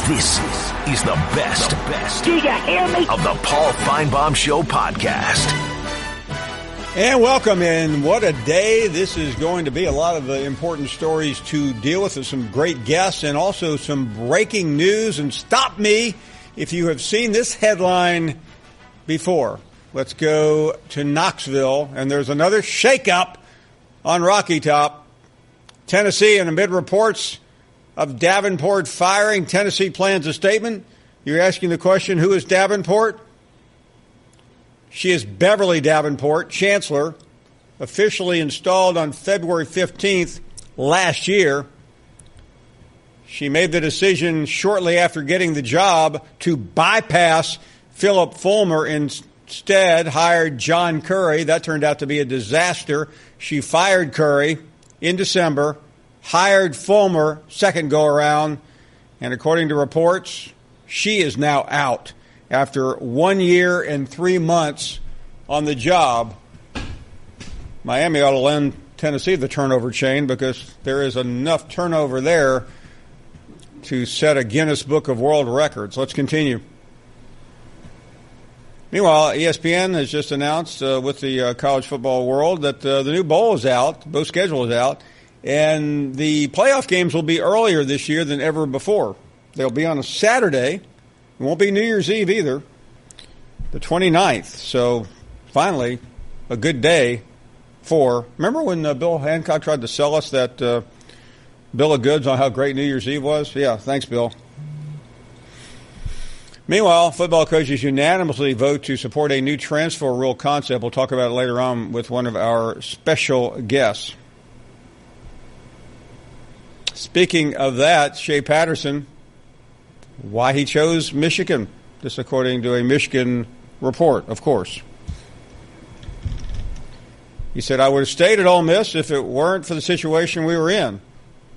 This is the best. Do you hear me? Of the Paul Finebaum Show podcast. And welcome in. What a day this is going to be. A lot of important stories to deal with, and some great guests, and also some breaking news. And stop me if you have seen this headline before. Let's go to Knoxville, and there's another shakeup on Rocky Top. Tennessee, and amid reports of Davenport firing, Tennessee plans a statement. You're asking the question, who is Davenport? She is Beverly Davenport, chancellor, officially installed on February 15th last year. She made the decision shortly after getting the job to bypass Philip Fulmer, instead hired John Curry. That turned out to be a disaster. She fired Curry in December, hired Fulmer second go-around, and according to reports, she is now out after 1 year and 3 months on the job. Miami ought to lend Tennessee the turnover chain because there is enough turnover there to set a Guinness Book of World Records. Let's continue. Meanwhile, ESPN has just announced with the college football world that the new bowl is out, bowl schedule is out, and the playoff games will be earlier this year than ever before. They'll be on a Saturday. It won't be New Year's Eve either, the 29th. So finally, a good day for. Remember when Bill Hancock tried to sell us that bill of goods on how great New Year's Eve was? Yeah, thanks, Bill. Meanwhile, football coaches unanimously vote to support a new transfer rule concept. We'll talk about it later on with one of our special guests. Speaking of that, Shea Patterson, why he chose Michigan. This according to a Michigan report, of course. He said, I would have stayed at Ole Miss if it weren't for the situation we were in.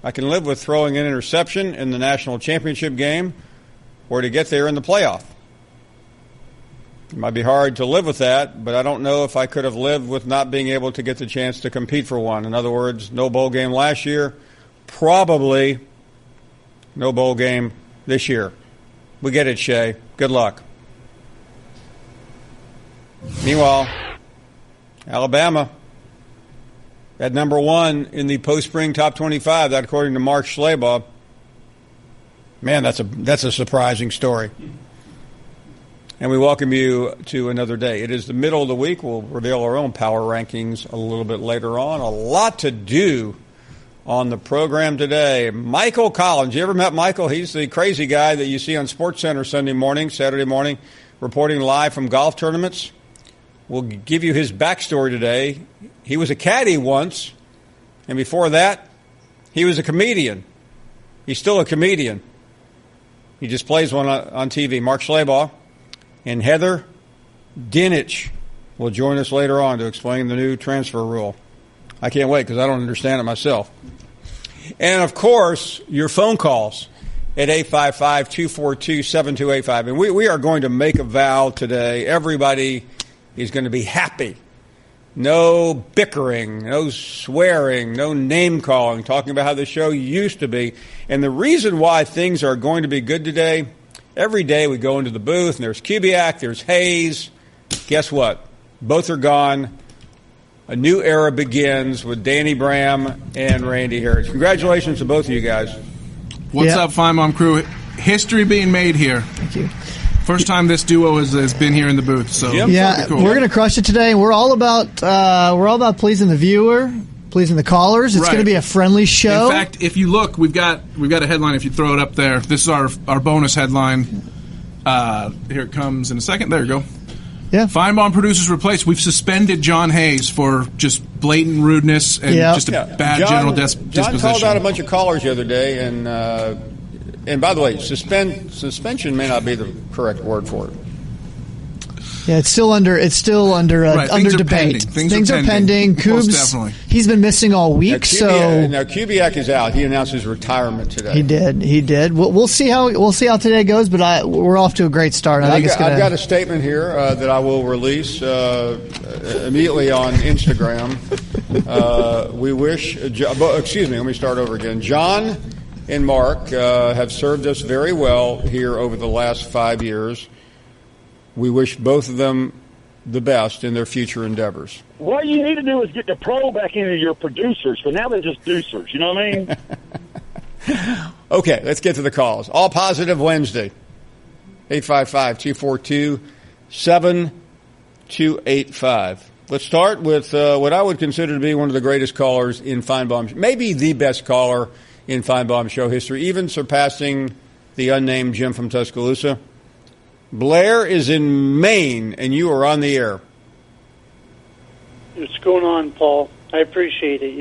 I can live with throwing an interception in the national championship game or to get there in the playoff. It might be hard to live with that, but I don't know if I could have lived with not being able to get the chance to compete for one. In other words, no bowl game last year, probably no bowl game this year. We get it, Shea. Good luck. Meanwhile, Alabama at number one in the post-spring top 25, that according to Mark Schlabach. Man, that's a surprising story. And we welcome you to another day. It is the middle of the week. We'll reveal our own power rankings a little bit later on. A lot to do on the program today. Michael Collins. You ever met Michael? He's the crazy guy that you see on SportsCenter Sunday morning, Saturday morning, reporting live from golf tournaments. We'll give you his backstory today. He was a caddy once, and before that, he was a comedian. He's still a comedian. He just plays one on TV. Mark Schlabach and Heather Dinich will join us later on to explain the new transfer rule. I can't wait because I don't understand it myself. And, of course, your phone calls at 855-242-7285. And we are going to make a vow today. Everybody is going to be happy. No bickering, no swearing, no name-calling, talking about how the show used to be. And the reason why things are going to be good today, every day we go into the booth, and there's Kubiak, there's Hayes. Guess what? Both are gone. A new era begins with Danny Bram and Randy Harris. Congratulations to both of you guys. What's up, Finebaum crew? History being made here. Thank you. First time this duo has been here in the booth. So yeah, cool. We're going to crush it today. We're all about pleasing the viewer, pleasing the callers. It's going to be a friendly show. In fact, if you look, we've got a headline. If you throw it up there, this is our bonus headline. Here it comes in a second. There you go. Yeah. Finebaum producers replaced. We've suspended John Hayes for just blatant rudeness and just a bad general disposition. John called out a bunch of callers the other day, and by the way, suspension may not be the correct word for it. Yeah, it's still under debate. Things are pending. Coobs, he's been missing all week. Now Kubiak is out. He announced his retirement today. He did. We'll see how today goes, but we're off to a great start. I've got a statement here that I will release immediately on Instagram. We wish. Excuse me. Let me start over again. John, and Mark have served us very well here over the last 5 years. We wish both of them the best in their future endeavors. What you need to do is get the pro back into your producers, but now they're just deucers. You know what I mean? Okay, let's get to the calls. All Positive Wednesday. 855-242-7285. Let's start with what I would consider to be one of the greatest callers in Finebaum, maybe the best caller in Finebaum show history, even surpassing the unnamed Jim from Tuscaloosa. Blair is in Maine, and you are on the air. What's going on, Paul? I appreciate it.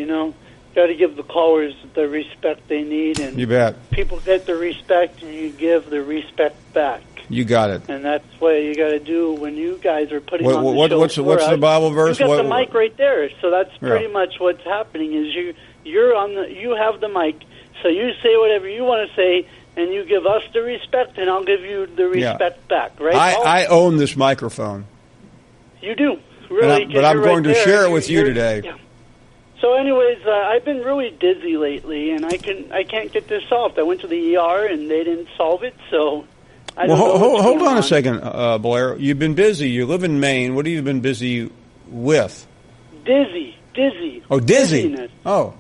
Got to give the callers the respect they need, and you bet. People get the respect, and you give the respect back. You got it. And that's what you got to do when you guys are putting on the show. What's the Bible verse? You got the mic right there, so that's pretty much what's happening. Is you have the mic, so you say whatever you want to say, and you give us the respect, and I'll give you the respect back. Right? I own this microphone. You do, really, but I'm going to share it with you today. Yeah. So, anyways, I've been really dizzy lately, and I can't get this solved. I went to the ER, and they didn't solve it, so. Hold on a second, Blair. You've been busy. You live in Maine. What have you been busy with? Dizzy. Oh, dizzy. Dizziness. Oh,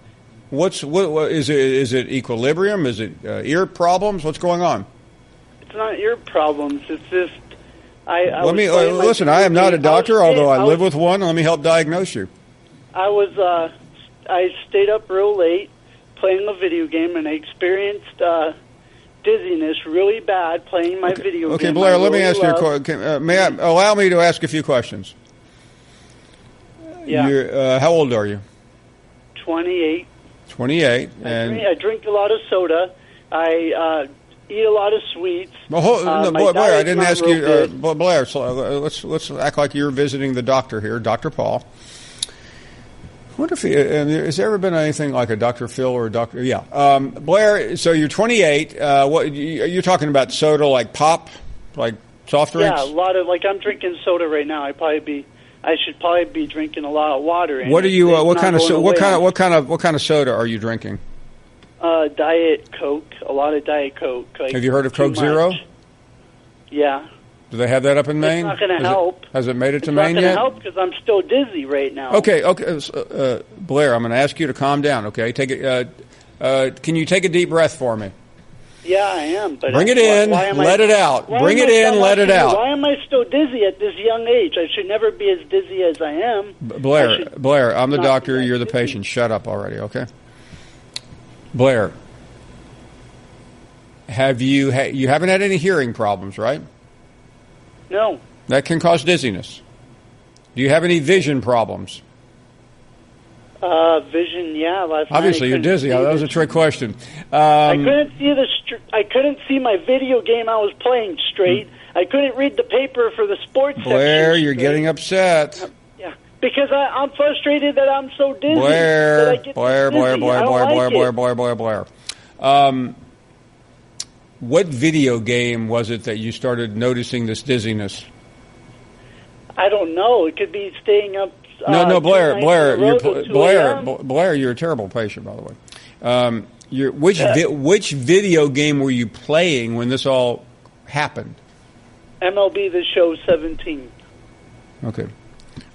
what is it? Is it equilibrium? Is it ear problems? What's going on? It's not ear problems. It's just listen. I am not a doctor, although I live with one. Let me help diagnose you. I stayed up real late playing a video game, and I experienced dizziness really bad playing my video game. Okay, Blair, let me ask you a question. Allow me to ask a few questions? Yeah. How old are you? 28. 28. I drink a lot of soda. I eat a lot of sweets. Well, Blair, I didn't ask you. Blair, so let's act like you're visiting the doctor here, Dr. Paul. What if has there ever been anything like a Dr. Phil or a Dr. Yeah, Blair. So you're 28. What you're talking about? Soda, like pop, like soft drinks? Yeah, a lot of I'm drinking soda right now. I should probably be drinking a lot of water. What are you? What kind of soda are you drinking? Diet Coke. A lot of Diet Coke. Have you heard of Coke Zero? Yeah. Do they have that up in Maine? It's not going to help. Has it made it to Maine yet? It's not going to help because I'm still dizzy right now. Okay. Blair, I'm going to ask you to calm down. Okay, can you take a deep breath for me? Yeah, I am. But bring it in, let it out. Bring it in, let it out. Why am I still dizzy at this young age? I should never be as dizzy as I am. Blair, I'm the doctor. You're the patient. Shut up already. Okay. Blair, you haven't had any hearing problems, right? No. That can cause dizziness. Do you have any vision problems? Vision, yeah. Obviously, you're dizzy. That was a trick question. I couldn't see my video game I was playing straight. I couldn't read the paper for the sports section. Blair, you're getting upset. Yeah, because I'm frustrated that I'm so dizzy. Blair. What video game was it that you started noticing this dizziness? I don't know. It could be staying up. No, Blair, you're a terrible patient, by the way. Which video game were you playing when this all happened? MLB The Show 17. Okay.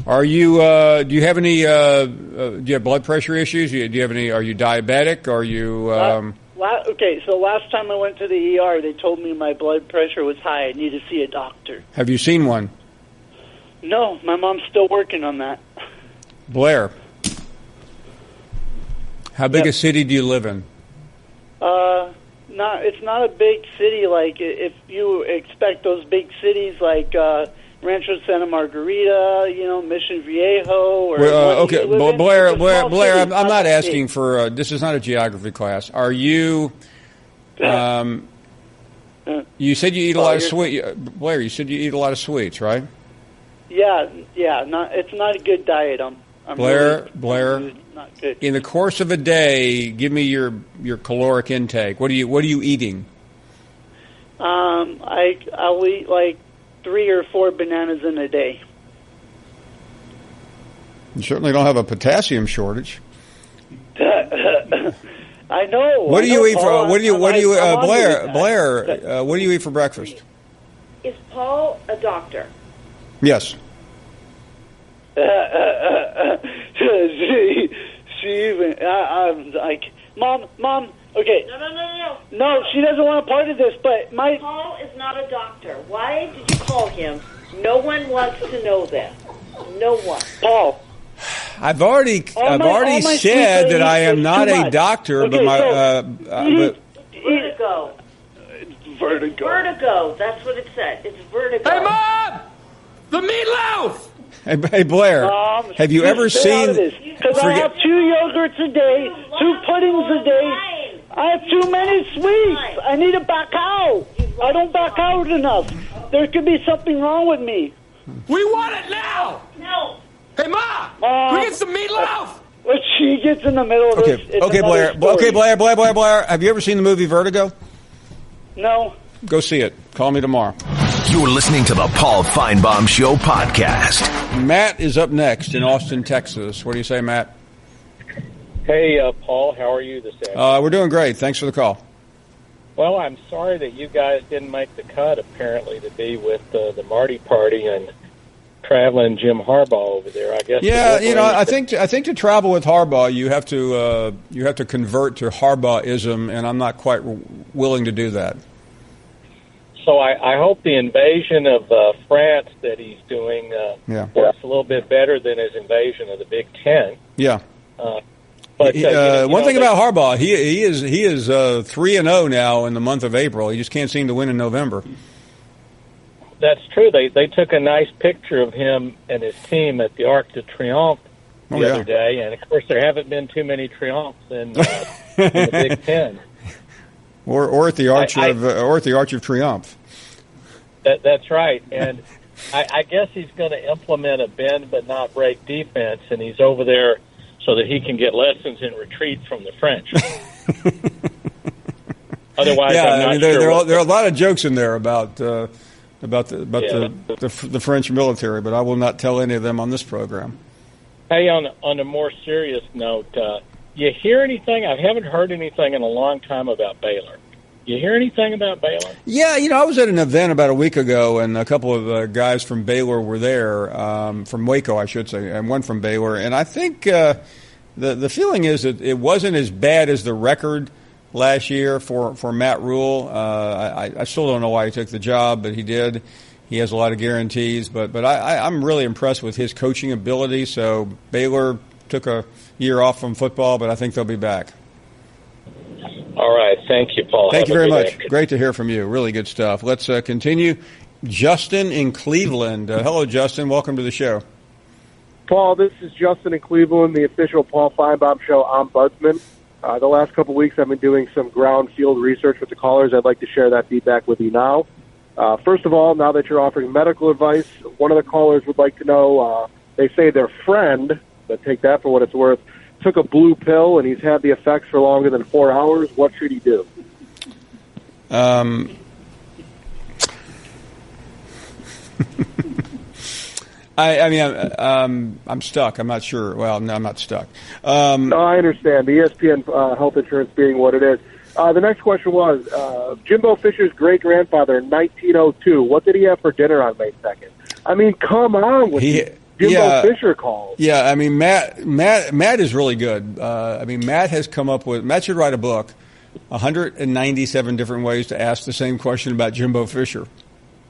Are you? Do you have any? Do you have blood pressure issues? Do you have any? Are you diabetic? Are you? Okay, so last time I went to the ER, they told me my blood pressure was high. I need to see a doctor. Have you seen one? No, my mom's still working on that. Blair, how big a city do you live in? It's not a big city. Like if you expect those big cities like Rancho Santa Margarita, Mission Viejo, or okay, Blair. I'm not asking for. This is not a geography class. Are you? You said you eat a lot of sweet. Blair, you said you eat a lot of sweets, right? Yeah. It's not a good diet. Blair, not good. In the course of a day, give me your caloric intake. What are you eating? I'll eat like 3 or 4 bananas in a day. You certainly don't have a potassium shortage. I know. What do you eat for? What do you Blair? What do you eat for breakfast? Is Paul a doctor? Yes. She even. I'm like, Mom. Okay. No, she doesn't want a part of this. But Paul is not a doctor. Why did you call him? No one wants to know that. No one. Paul. I've already said that I am not a doctor, okay, but vertigo. Vertigo. That's what it said. It's vertigo. Hey, Mom! The meatloaf! Hey Blair, have you ever seen? Because I have 2 yogurts a day, 2 puddings a day. I have too many sweets. I need to back out. I don't back out enough. There could be something wrong with me. We want it now. No. Hey, Mom, we get some meatloaf. She gets in the middle of this. Okay, Blair. Story. Okay, Blair. Have you ever seen the movie Vertigo? No. Go see it. Call me tomorrow. You're listening to the Paul Finebaum Show podcast. Matt is up next in Austin, Texas. What do you say, Matt? Hey, Paul. How are you this afternoon? We're doing great. Thanks for the call. Well, I'm sorry that you guys didn't make the cut, apparently, to be with the Marty Party and traveling Jim Harbaugh over there. I guess. Yeah, I think to travel with Harbaugh, you have to convert to Harbaughism, and I'm not quite willing to do that. So I hope the invasion of France that he's doing works a little bit better than his invasion of the Big Ten. Yeah. But one thing about Harbaugh, he is 3-0 now in the month of April. He just can't seem to win in November. That's true. They took a nice picture of him and his team at the Arc de Triomphe the other day, and of course there haven't been too many triumphs in the Big Ten. Or at the Arch of Triumph. That's right, and I guess he's going to implement a bend but not break defense, and he's over there so that he can get lessons in retreat from the French. Otherwise, I'm not sure. There are a lot of jokes in there about the French military, but I will not tell any of them on this program. Hey, on a more serious note, you hear anything? I haven't heard anything in a long time about Baylor. You hear anything about Baylor? Yeah, I was at an event about a week ago, and a couple of guys from Baylor were there, from Waco, I should say, and one from Baylor. And I think the feeling is that it wasn't as bad as the record last year for Matt Rule. I still don't know why he took the job, but he did. He has a lot of guarantees, but I'm really impressed with his coaching ability. So Baylor took a year off from football, but I think they'll be back. All right. Thank you, Paul. Thank you very much. Great to hear from you. Really good stuff. Let's continue. Justin in Cleveland. Hello, Justin. Welcome to the show. Paul, this is Justin in Cleveland, the official Paul Finebaum Show ombudsman. The last couple of weeks, I've been doing some ground field research with the callers. I'd like to share that feedback with you now. First of all, now that you're offering medical advice, one of the callers would like to know, they say their friend, but take that for what it's worth, took a blue pill and he's had the effects for longer than 4 hours. What should he do? I'm stuck. I'm not sure. Well, no, I'm not stuck. No, I understand. The ESPN health insurance being what it is. The next question was, Jimbo Fisher's great-grandfather in 1902, what did he have for dinner on May 2nd? I mean, come on with Jimbo Fisher calls. Yeah, I mean, Matt is really good. Matt has come up with – Matt should write a book, 197 different ways to ask the same question about Jimbo Fisher.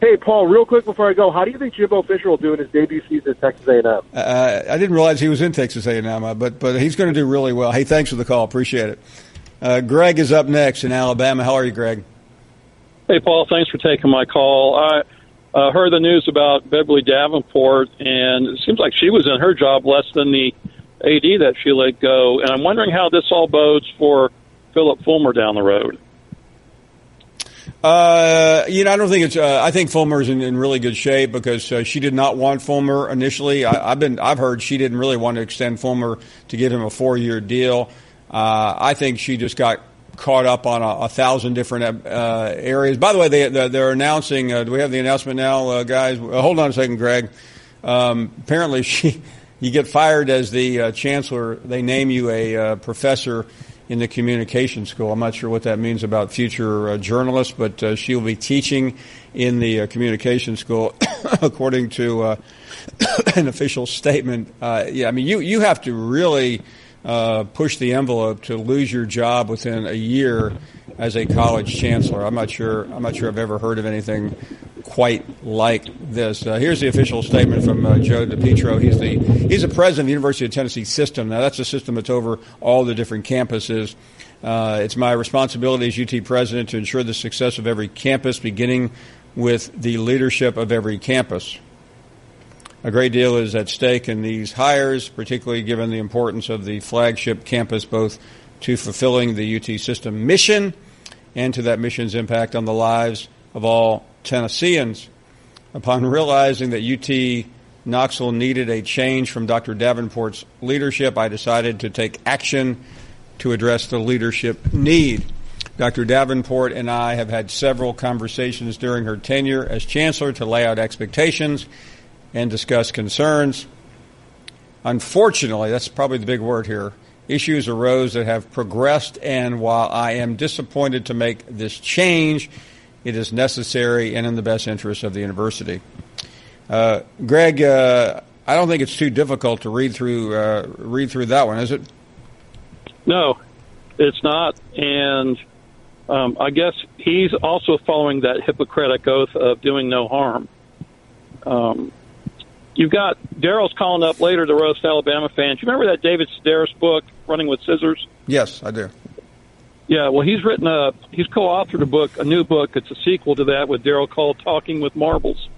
Hey, Paul, real quick before I go, how do you think Jimbo Fisher will do in his debut season at Texas A&M? I didn't realize he was in Texas A&M, but he's going to do really well. Hey, thanks for the call. Appreciate it. Greg is up next in Alabama. How are you, Greg? Hey, Paul. Thanks for taking my call. I heard the news about Beverly Davenport, and it seems like she was in her job less than the AD that she let go. And I'm wondering how this all bodes for Philip Fulmer down the road. I don't think it's. I think Fulmer's in really good shape because she did not want Fulmer initially. I've heard she didn't really want to extend Fulmer to give him a 4-year deal. I think she just got caught up on 1,000 different areas. By the way, they're announcing. Do we have the announcement now, guys? Hold on a second, Greg. Apparently, you get fired as the chancellor. They name you a professor in the communication school. I'm not sure what that means about future journalists, but she'll be teaching in the communication school, according to an official statement. You have to really push the envelope to lose your job within a year as a college chancellor. I'm not sure I've ever heard of anything quite like this. Here's the official statement from Joe DePietro. He's the president of the University of Tennessee system. Now, that's a system that's over all the different campuses. It's my responsibility as UT president to ensure the success of every campus, beginning with the leadership of every campus. A great deal is at stake in these hires, particularly given the importance of the flagship campus, both to fulfilling the UT system mission and to that mission's impact on the lives of all Tennesseans. Upon realizing that UT Knoxville needed a change from Dr. Davenport's leadership, I decided to take action to address the leadership need. Dr. Davenport and I have had several conversations during her tenure as chancellor to lay out expectations and discuss concerns. Unfortunately, that's probably the big word here, issues arose that have progressed, and while I am disappointed to make this change, it is necessary and in the best interest of the university. Greg, I don't think it's too difficult to read through that one, is it? No, it's not. And I guess he's also following that Hippocratic oath of doing no harm. You've got Darriel's calling up later to roast Alabama fans. You remember that David Sedaris book, Running with Scissors? Yes, I do. Yeah, well, he's co-authored a new book. It's a sequel to that with Darriel called Talking with Marbles.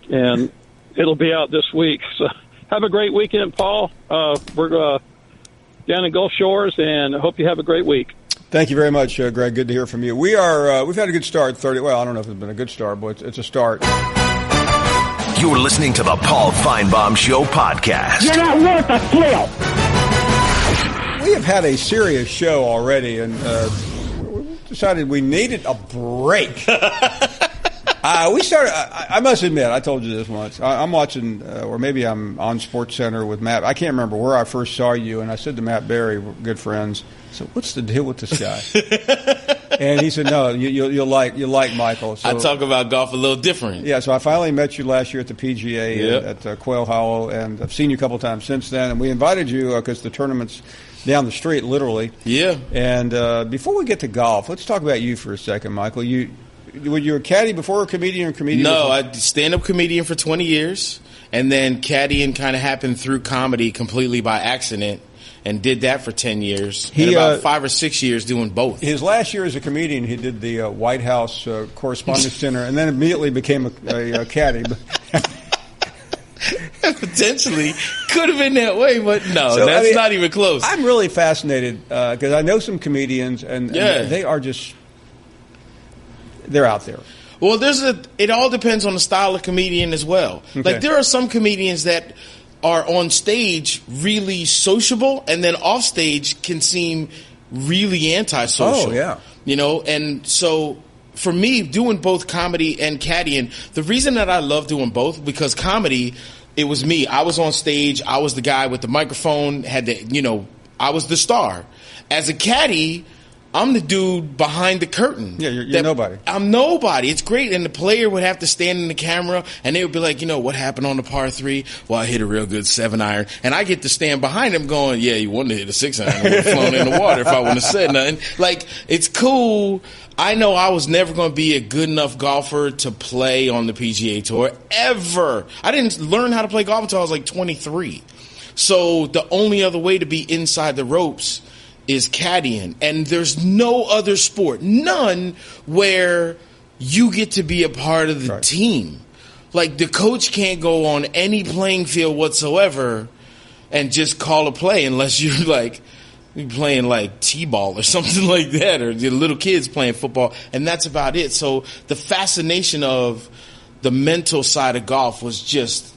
And it'll be out this week. So have a great weekend, Paul. We're down in Gulf Shores, and I hope you have a great week. Thank you very much, Greg. Good to hear from you. We've had a good start. I don't know if it's been a good start, but it's a start. You're listening to the Paul Finebaum Show podcast. You're not worth a flip. We have had a serious show already, and we decided we needed a break. We started. I must admit, I told you this once. I'm watching, or maybe I'm on SportsCenter with Matt. I can't remember where I first saw you, and I said to Matt Berry, we're good friends. So what's the deal with this guy? And he said, "No, you'll like Michael." So, I talk about golf a little different. Yeah, so I finally met you last year at the PGA at Quail Hollow, and I've seen you a couple times since then. And we invited you because the tournament's down the street, literally. Yeah. And before we get to golf, let's talk about you for a second, Michael. Were you a caddy before, a comedian, or comedian? No, I stand-up comedian for 20 years, and then caddying kind of happened through comedy completely by accident. And did that for 10 years. And about 5 or 6 years doing both. His last year as a comedian, he did the White House Correspondents' Dinner, and then immediately became a caddy. Potentially. Could have been that way, but no, that's not even close. I'm really fascinated because I know some comedians, and they are just – they're out there. Well, it all depends on the style of comedian as well. Okay. Like there are some comedians that – are on stage really sociable, and then off stage can seem really antisocial. Oh, yeah. You know, and so for me, doing both comedy and caddying, the reason that I love doing both, because comedy, it was me. I was on stage. I was the guy with the microphone, I was the star. As a caddy, I'm the dude behind the curtain. Yeah, you're nobody. I'm nobody. It's great. And the player would have to stand in the camera, and they would be like, what happened on the par 3? Well, I hit a real good 7-iron. And I get to stand behind him going, yeah, you wanted to hit a 6-iron. I would have flown in the water if I wouldn't have said nothing. Like, it's cool. I know I was never going to be a good enough golfer to play on the PGA Tour, ever. I didn't learn how to play golf until I was like 23. So the only other way to be inside the ropes is caddying, and there's no other sport, none, where you get to be a part of the team. Like, the coach can't go on any playing field whatsoever and just call a play unless you're like playing like t-ball or something like that, or the little kids playing football, and that's about it. So the fascination of the mental side of golf was just,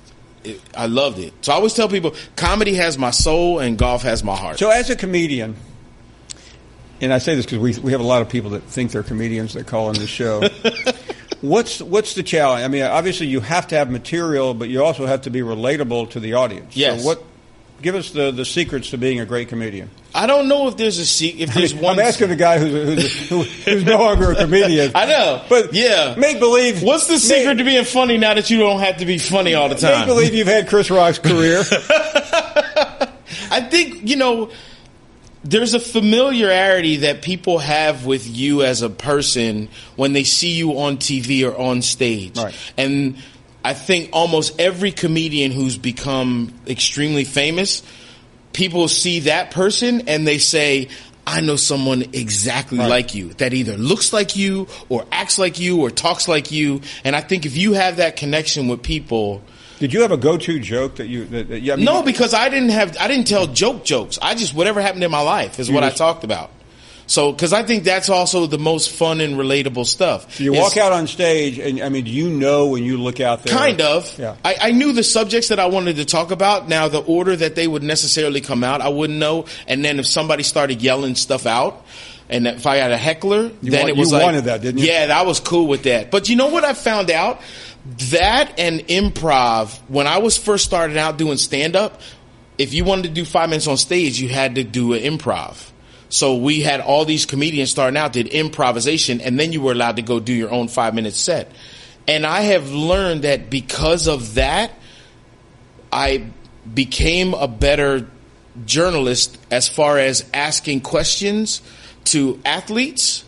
I loved it. So I always tell people, comedy has my soul and golf has my heart. So as a comedian, and I say this because we have a lot of people that think they're comedians that call in the show. What's the challenge? I mean, obviously you have to have material, but you also have to be relatable to the audience. Yes. So Give us the secrets to being a great comedian. I don't know if there's a secret. If there's one, I'm asking a guy who's no longer a comedian. I know, but yeah, make believe. What's the secret to being funny now that you don't have to be funny all the time? Make believe you've had Chris Rock's career. I think there's a familiarity that people have with you as a person when they see you on TV or on stage, right. And I think almost every comedian who's become extremely famous, people see that person and they say, I know someone exactly like you that either looks like you or acts like you or talks like you. And I think if you have that connection with people. Did you have a go-to joke that you? No, because I didn't tell jokes. I just, whatever happened in my life is what I talked about. So, because I think that's also the most fun and relatable stuff. So you walk out on stage, and do you know when you look out there? Kind of. Yeah. I knew the subjects that I wanted to talk about. Now, the order that they would necessarily come out, I wouldn't know. And then if somebody started yelling stuff out, and if I had a heckler, it was you wanted that, didn't you? Yeah, I was cool with that. But you know what I found out? That and improv, when I was first starting out doing stand-up, if you wanted to do 5 minutes on stage, you had to do an improv. So we had all these comedians starting out, did improvisation, and then you were allowed to go do your own 5-minute set. And I have learned that because of that, I became a better journalist as far as asking questions to athletes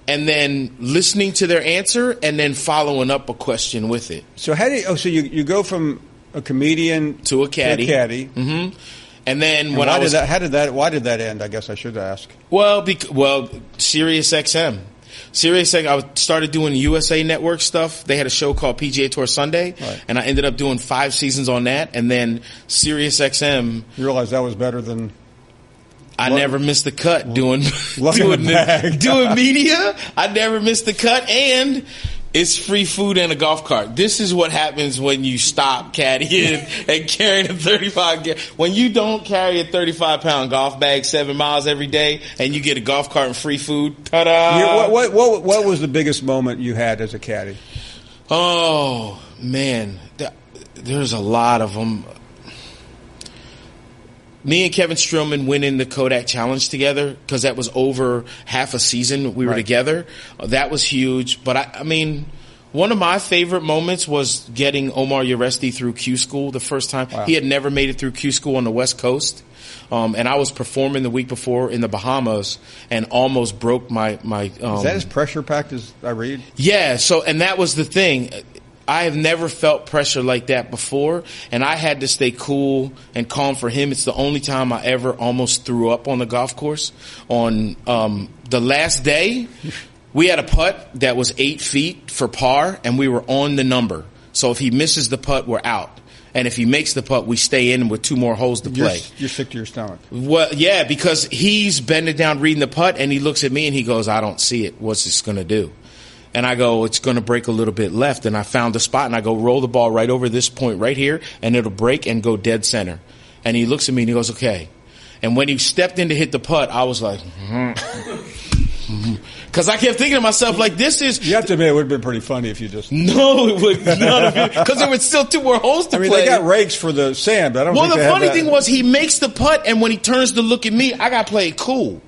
and then listening to their answer and then following up a question with it. So so you go from a comedian to a caddy. Mm-hmm. And then why did that end? I guess I should ask. Well, Sirius XM. I started doing USA Network stuff. They had a show called PGA Tour Sunday, and I ended up doing 5 seasons on that. And then Sirius XM. You realize that was better than. I never missed the cut doing media. I never missed the cut, and it's free food and a golf cart. This is what happens when you stop caddying and carrying a 35. When you don't carry a 35-pound golf bag 7 miles every day, and you get a golf cart and free food. Ta-da! What was the biggest moment you had as a caddy? Oh man, there's a lot of them. Me and Kevin Stroman winning the Kodak Challenge together, because that was over half a season we were together. That was huge. But I mean, one of my favorite moments was getting Omar Uresti through Q School the first time. Wow. He had never made it through Q School on the West Coast. And I was performing the week before in the Bahamas and almost broke my is that as pressure packed as I read? Yeah. So, and that was the thing. I have never felt pressure like that before, and I had to stay cool and calm for him. It's the only time I ever almost threw up on the golf course. On the last day, we had a putt that was 8 feet for par, and we were on the number. So if he misses the putt, we're out. And if he makes the putt, we stay in with 2 more holes to play. You're sick to your stomach. Well, yeah, because he's bending down reading the putt, and he looks at me and he goes, I don't see it. What's this going to do? And I go, it's going to break a little bit left. And I found a spot, and I go, roll the ball right over this point right here, and it'll break and go dead center. And he looks at me and he goes, okay. And when he stepped in to hit the putt, I was like, because I kept thinking to myself, like, this is. You have to admit, it would have been pretty funny if you just. No, it would not have been. Because there were still 2 more holes to play. They got rakes for the sand, but I don't think the funny thing was, he makes the putt, and when he turns to look at me, I got to play it cool.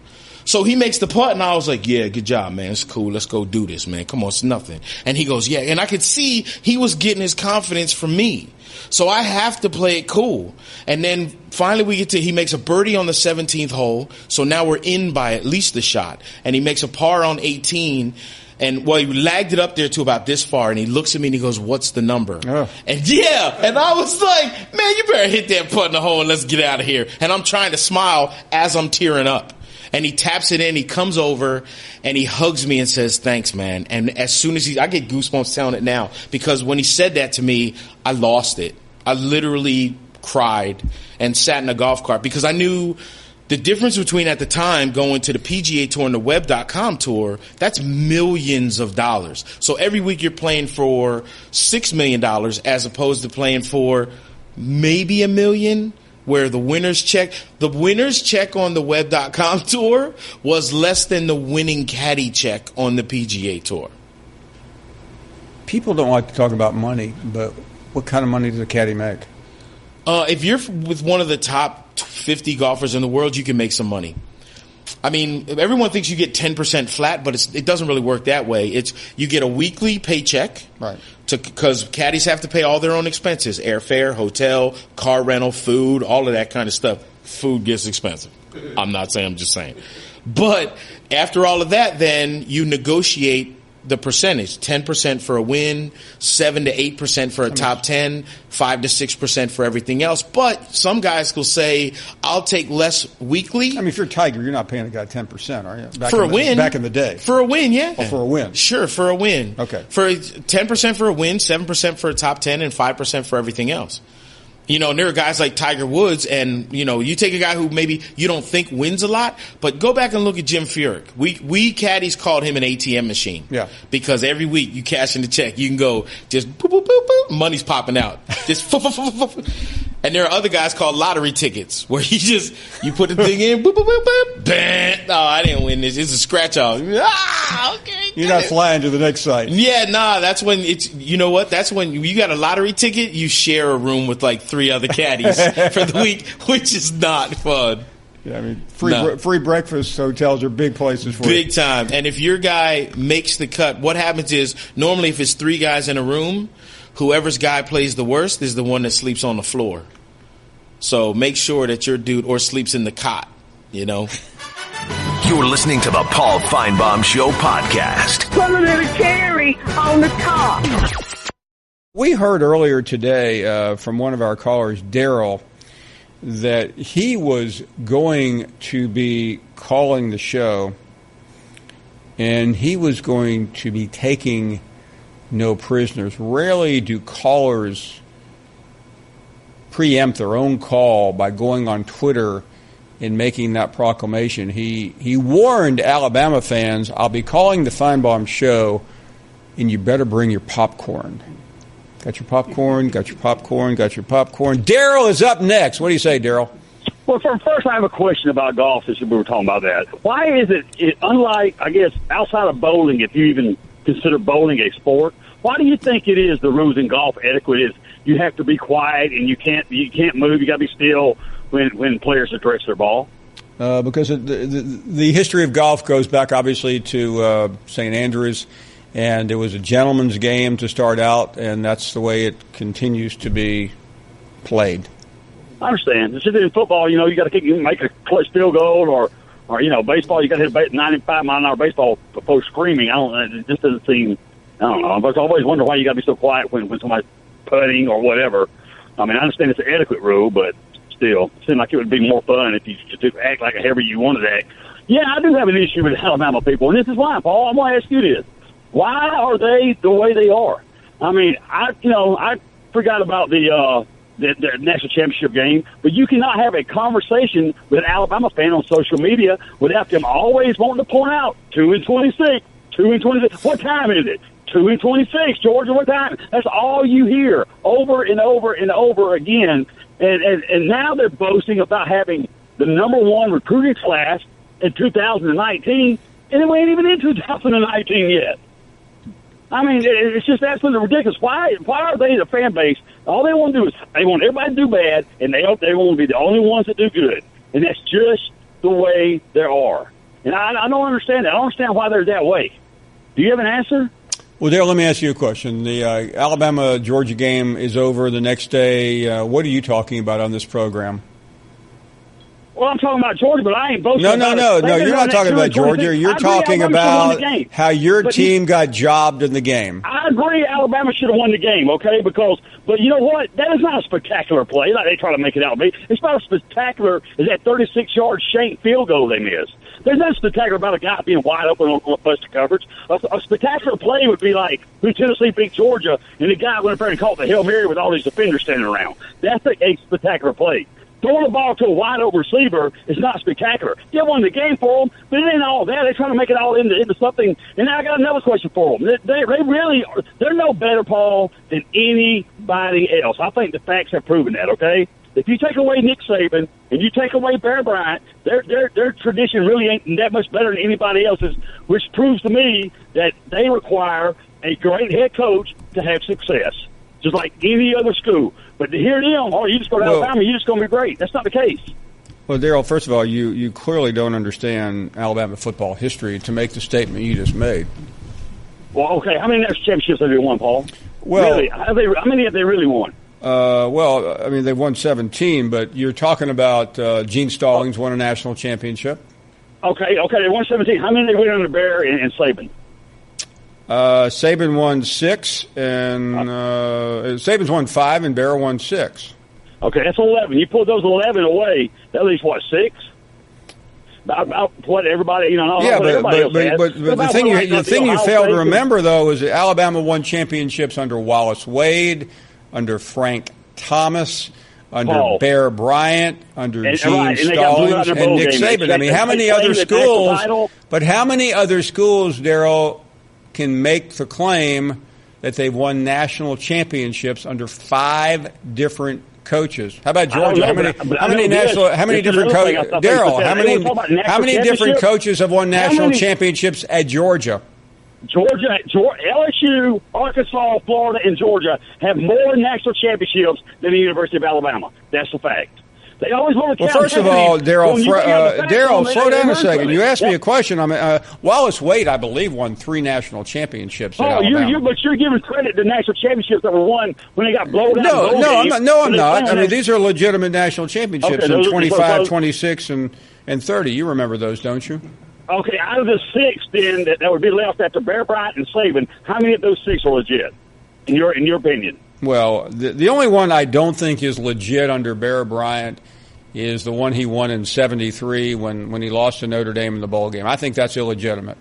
So he makes the putt, and I was like, yeah, good job, man. It's cool. Let's go do this, man. Come on, it's nothing. And he goes, yeah. And I could see he was getting his confidence from me. So I have to play it cool. And then finally he makes a birdie on the 17th hole. So now we're in by at least a shot. And he makes a par on 18. And he lagged it up there to about this far, and he looks at me and he goes, what's the number? Oh. And I was like, man, you better hit that putt in the hole and let's get out of here. And I'm trying to smile as I'm tearing up. And he taps it in, he comes over, and he hugs me and says, thanks, man. And as soon as I get goosebumps telling it now, because when he said that to me, I lost it. I literally cried and sat in a golf cart, because I knew the difference between, at the time, going to the PGA Tour and the Web.com Tour, that's millions of dollars. So every week you're playing for $6 million as opposed to playing for maybe $1 million. Where the winner's check on the Web.com Tour was less than the winning caddy check on the PGA Tour. People don't like to talk about money, but what kind of money does a caddy make? If you're with one of the top 50 golfers in the world, you can make some money. I mean, everyone thinks you get 10% flat, but it doesn't really work that way. You get a weekly paycheck, right? Because caddies have to pay all their own expenses: airfare, hotel, car rental, food, all of that kind of stuff. Food gets expensive. I'm not saying, I'm just saying. But after all of that, then you negotiate the percentage: 10% for a win, 7 to 8% for a top 10, 5 to 6% for everything else. But some guys will say, "I'll take less weekly." I mean, if you're Tiger, you're not paying a guy 10%, are you? For a win, back in the day. For a win, yeah. Oh, for a win, sure, for a win. Okay, for 10% for a win, 7% for a top 10, and 5% for everything else. You know, and there are guys like Tiger Woods, and, you know, you take a guy who maybe you don't think wins a lot, but go back and look at Jim Furyk. We caddies called him an ATM machine. Yeah. Because every week you cash in the check, you can go just boop, boop, boop, boop, money's popping out. Just and there are other guys called lottery tickets, where you put the thing in, boop, boop, boop, boop, bam. Oh, I didn't win this. It's a scratch off. Okay. You're not flying to the next site. Yeah, that's when you know what? That's when you got a lottery ticket, you share a room with like 3 other caddies for the week, which is not fun. Yeah, I mean, free breakfast hotels are big places for big time. And if your guy makes the cut, what happens is normally if it's 3 guys in a room, whoever's guy plays the worst is the one that sleeps on the floor. So make sure that your dude or sleeps in the cot, you know. You're listening to the Paul Finebaum Show podcast. Put a little cherry on the top. We heard earlier today from one of our callers, Darriel, that he was going to be calling the show, and he was going to be taking no prisoners. Rarely do callers preempt their own call by going on Twitter and making that proclamation. He warned Alabama fans, "I'll be calling the Finebaum Show, and you better bring your popcorn." Got your popcorn, got your popcorn, got your popcorn. Darriel is up next. What do you say, Darriel? Well, first, I have a question about golf, since we were talking about that. Why is it unlike, I guess, outside of bowling, if you even consider bowling a sport, why do you think it is the rules in golf etiquette is you have to be quiet and you can't move, you got to be still when players address their ball? Because the history of golf goes back, obviously, to St. Andrews, and it was a gentleman's game to start out, and that's the way it continues to be played. I understand. It's just in football, you got to make a clutch field goal, or baseball, you got to hit a 95-mile-an-hour baseball before screaming. It just doesn't seem. I don't know. I've always wondered why you got to be so quiet when somebody's putting or whatever. I mean, I understand it's an etiquette rule, but still, it seems like it would be more fun if you just act like however you wanted to act. Yeah, I do have an issue with Alabama people, and this is why, Paul. I'm going to ask you this. Why are they the way they are? I mean, I forgot about the national championship game, but you cannot have a conversation with an Alabama fan on social media without them always wanting to point out 2-26, 2-26. What time is it? 2-26, Georgia. What time? That's all you hear over and over and over again. And now they're boasting about having the number 1 recruiting class in 2019, and we ain't even in 2019 yet. I mean, it's just absolutely ridiculous. Why are they the fan base? All they want to do is they want everybody to do bad, and they want to be the only ones that do good. And that's just the way they are. And I don't understand that. I don't understand why they're that way. Do you have an answer? Well, Darriel, let me ask you a question. The Alabama-Georgia game is over the next day. What are you talking about on this program? Well, I'm talking about Georgia, but I ain't boasting No, about it. you're not talking about Georgia. You're talking about how your team got jobbed in the game. I agree Alabama should have won the game, okay? But you know what? That is not a spectacular play like they try to make it out to be. It's not as spectacular as that 36-yard shank field goal they missed. There's nothing spectacular about a guy being wide open on busted coverage. A spectacular play would be like when Tennessee beat Georgia and the guy went up there and caught the Hail Mary with all these defenders standing around. That's a spectacular play. Throwing the ball to a wide-open receiver is not spectacular. They won the game for them, but it ain't all that. They're trying to make it all into something. And now I got another question for them. They're no better, Paul, than anybody else. I think the facts have proven that, okay? If you take away Nick Saban and you take away Bear Bryant, their tradition really ain't that much better than anybody else's, which proves to me that they require a great head coach to have success, just like any other school. But to hear them, you just go to Alabama, you're just going to be great. That's not the case. Well, Darriel, first of all, you clearly don't understand Alabama football history to make the statement you just made. Well, okay, how many national championships have they won, Paul? Well, really? How many have they really won? Well, I mean, they've won 17, but you're talking about Gene Stallings won a national championship. Okay, they won 17. How many did they win under Bear and Saban? Saban won 6, and Saban's won 5, and Bear won 6. Okay, that's 11. You pull those 11 away, that leaves, 6? About what everybody, but the thing you fail to remember, though, is that Alabama won championships under Wallace Wade, under Frank Thomas, under Bear Bryant, under Gene Stallings, and Nick Saban. I mean, how many other schools? But how many other schools, Darriel, can make the claim that they've won national championships under 5 different coaches? How about Georgia? How many different coaches? Darriel, how many different coaches have won national championships at Georgia? Georgia, LSU, Arkansas, Florida, and Georgia have more national championships than the University of Alabama. That's the fact. They always want to. Well, first of all, Darriel, slow down a second. You asked me a question. I mean, Wallace Wade, I believe, won 3 national championships. At Alabama. But you're giving credit to national championships that were won when they got blown out. No, I'm not. I mean, these are legitimate national championships in 25, 26, and 30. You remember those, don't you? Okay, out of the 6, then that would be left after Bear Bryant and Saban, how many of those 6 are legit? In your opinion? Well, the only one I don't think is legit under Bear Bryant is the one he won in '73 when he lost to Notre Dame in the bowl game. I think that's illegitimate.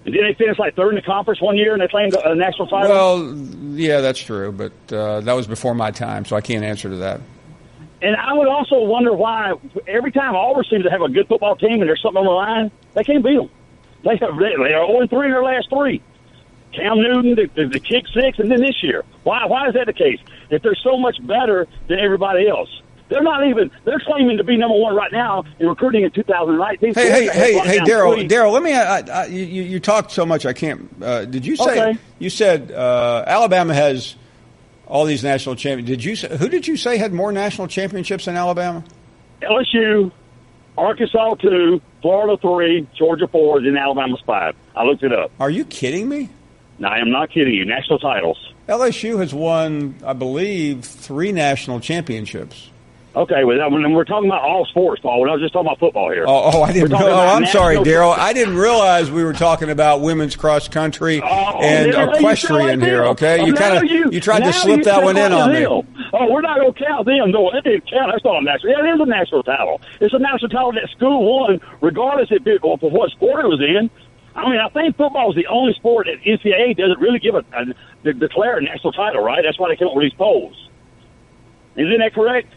And did they finish 3rd in the conference one year and they claimed a national title? Well, yeah, that's true, but that was before my time, so I can't answer to that. And I would also wonder why every time Auburn seems to have a good football team and there's something on the line, they can't beat them. They are 0-3 in their last 3. Cam Newton, the kick 6, and then this year. Why is that the case? If they're so much better than everybody else. They're claiming to be number 1 right now in recruiting in 2019. Hey, Darriel, let me, you talked so much I can't, did you say, you said Alabama has all these national championships. Who did you say had more national championships than Alabama? LSU, Arkansas 2, Florida 3, Georgia 4, then Alabama's 5. I looked it up. Are you kidding me? No, I am not kidding you. National titles. LSU has won, I believe, 3 national championships. Okay, when we're talking about all sports, Paul, we're not just talking about football here. I didn't. I'm sorry, Darriel. I didn't realize we were talking about women's cross country and equestrian here. Okay, you tried to slip that one in on me. Oh, we're not going to count them. No, it didn't count. That's not a national. Yeah, it is a national title. It's a national title that school won, regardless of what sport it was in. I mean, I think football is the only sport that NCAA doesn't really declare a national title, right? That's why they come up with these polls. Isn't that correct?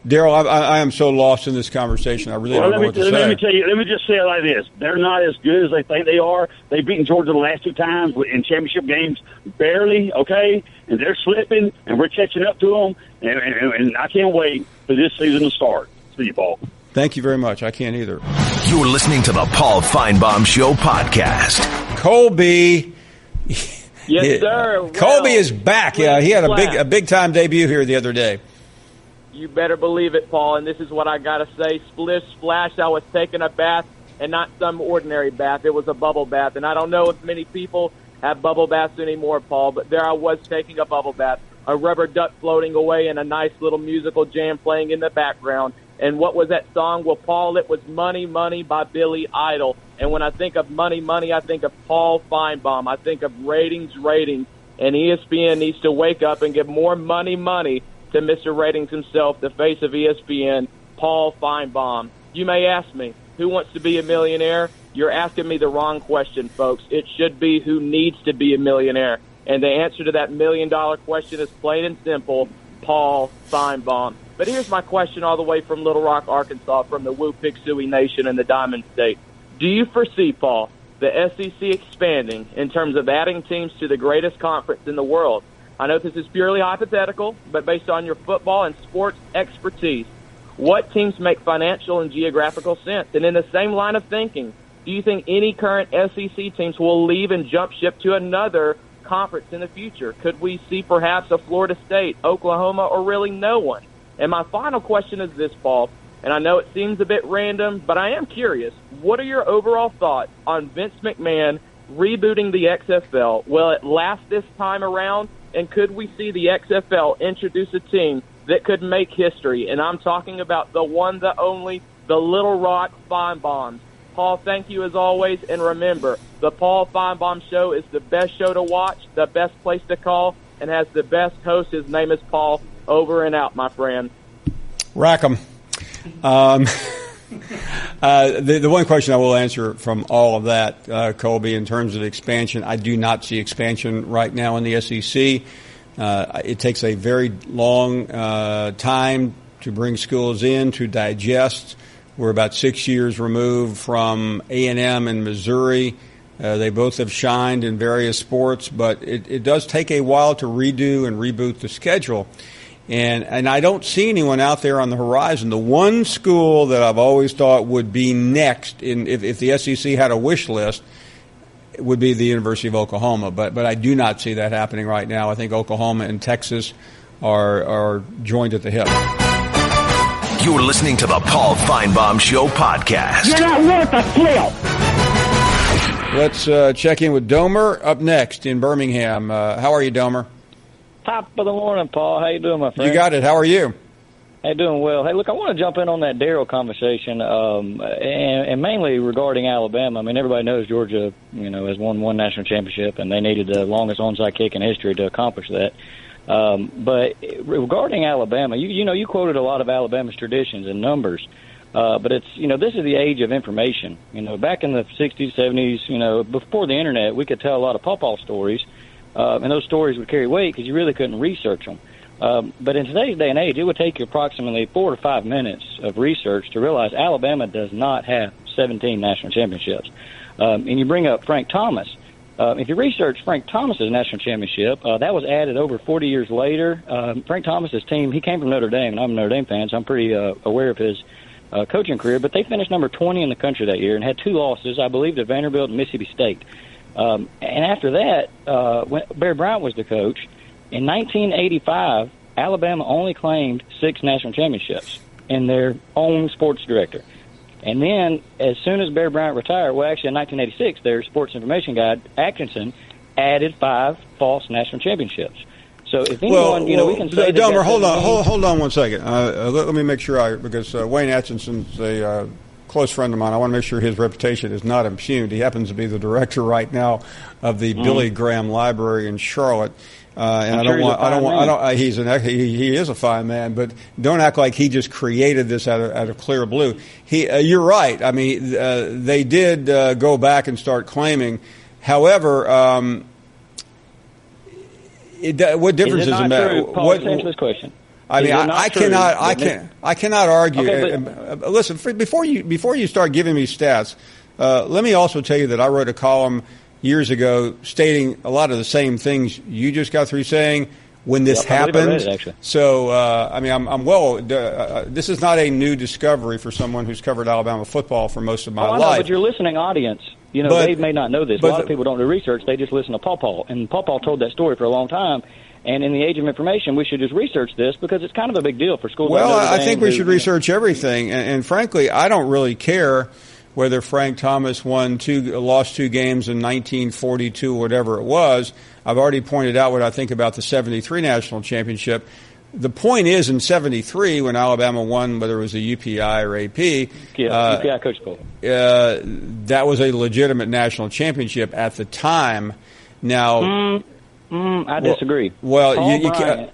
Darriel, I am so lost in this conversation. I really don't know what to say. Let me just say it like this. They're not as good as they think they are. They've beaten Georgia the last 2 times in championship games, barely, okay? And they're slipping, and we're catching up to them. And I can't wait for this season to start. See you, Paul. Thank you very much. I can't either. You're listening to the Paul Finebaum Show podcast. Colby. Yes, sir. Colby is back. Yeah, he had a big-time debut here the other day. You better believe it, Paul, and this is what I got to say. Splish, splash, I was taking a bath, and not some ordinary bath. It was a bubble bath, and I don't know if many people have bubble baths anymore, Paul, but there I was taking a bubble bath, a rubber duck floating away, and a nice little musical jam playing in the background. And what was that song? Well, Paul, it was Money, Money by Billy Idol. And when I think of money, money, I think of Paul Finebaum. I think of ratings, and ESPN needs to wake up and give more money, money to Mr. Ratings himself, the face of ESPN, Paul Finebaum. You may ask me, who wants to be a millionaire? You're asking me the wrong question, folks. It should be who needs to be a millionaire. And the answer to that $1 million question is plain and simple, Paul Finebaum. But here's my question all the way from Little Rock, Arkansas, from the Woo Pig Suey Nation in the Diamond State. Do you foresee, Paul, the SEC expanding in terms of adding teams to the greatest conference in the world? I know this is purely hypothetical, but based on your football and sports expertise, what teams make financial and geographical sense? And in the same line of thinking, do you think any current SEC teams will leave and jump ship to another conference in the future? Could we see perhaps a Florida State, Oklahoma, or really no one? And my final question is this, Paul, and I know it seems a bit random, but I am curious. What are your overall thoughts on Vince McMahon rebooting the XFL? Will it last this time around? And could we see the XFL introduce a team that could make history? And I'm talking about the one, the only, the Little Rock Finebaums. Paul, thank you as always. And remember, the Paul Finebaum Show is the best show to watch, the best place to call, and has the best host. His name is Paul. Over and out, my friend. Rack 'em. The one question I will answer from all of that, Colby, in terms of expansion, I do not see expansion right now in the SEC. It takes a very long time to bring schools in, to digest. We're about 6 years removed from A&M and Missouri. They both have shined in various sports, but it does take a while to redo and reboot the schedule. And I don't see anyone out there on the horizon. The one school that I've always thought would be next, if the SEC had a wish list, would be the University of Oklahoma. But I do not see that happening right now. I think Oklahoma and Texas are joined at the hip. You're listening to the Paul Finebaum Show podcast. You're not worth a flip. Let's check in with Domer up next in Birmingham. How are you, Domer? Top of the morning, Paul. How you doing, my friend? You got it. How are you? Hey, doing well. Hey, look, I want to jump in on that Darriel conversation, and mainly regarding Alabama. I mean, everybody knows Georgia, has won one national championship, and they needed the longest onside kick in history to accomplish that. But regarding Alabama, you quoted a lot of Alabama's traditions and numbers, but it's this is the age of information. Back in the 60s, 70s, before the internet, we could tell a lot of pawpaw stories. And those stories would carry weight because you really couldn't research them. But in today's day and age, it would take you approximately 4 to 5 minutes of research to realize Alabama does not have 17 national championships. And you bring up Frank Thomas. If you research Frank Thomas's national championship, that was added over 40 years later. Frank Thomas's team, he came from Notre Dame, and I'm a Notre Dame fan, so I'm pretty aware of his coaching career. But they finished number 20 in the country that year and had 2 losses, I believe, to Vanderbilt and Mississippi State. And after that, when Barry Bryant was the coach, in 1985, Alabama only claimed 6 national championships in their own sports director. And then, as soon as Barry Bryant retired, well, actually in 1986, their sports information guy, Atkinson, added 5 false national championships. So if anyone, we can say Domer, hold on 1 second. Let me make sure because Wayne Atkinson's a close friend of mine. I want to make sure his reputation is not impugned. He happens to be the director right now of the Billy Graham Library in Charlotte. And he is a fine man, but don't act like he just created this out of clear blue. You're right. I mean, they did go back and start claiming. However, what difference does it matter? Answer this question. I mean, I cannot argue. Okay, listen, before you start giving me stats, let me also tell you that I wrote a column years ago stating a lot of the same things you just got through saying when this happened. So, I'm this is not a new discovery for someone who's covered Alabama football for most of my life. But your listening audience, they may not know this. A lot of people don't do research; they just listen to Pawpaw, and Pawpaw told that story for a long time. And in the age of information, we should just research this because it's kind of a big deal for schools. Well, I think we should research everything. And frankly, I don't really care whether Frank Thomas lost 2 games in 1942 or whatever it was. I've already pointed out what I think about the 73 national championship. The point is, in 73, when Alabama won, whether it was a UPI or AP, UPI Coach Bowl, that was a legitimate national championship at the time. Now, I disagree. Well, Domer,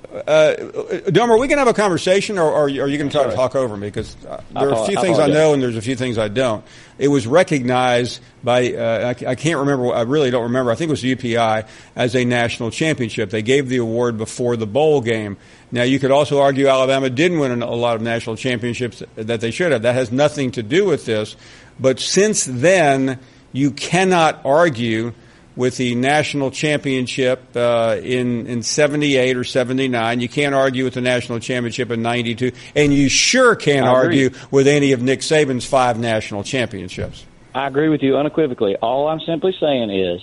we can have a conversation, or are you going to try to talk over me? Because there are a few things I know and there's a few things I don't. It was recognized by, I can't remember, I really don't remember, I think it was the UPI, as a national championship. They gave the award before the bowl game. Now, you could also argue Alabama didn't win a lot of national championships that they should have. That has nothing to do with this. But since then, you cannot argue with the national championship in 78 or 79. You can't argue with the national championship in 92. And you sure can't argue with any of Nick Saban's 5 national championships. I agree with you unequivocally. All I'm simply saying is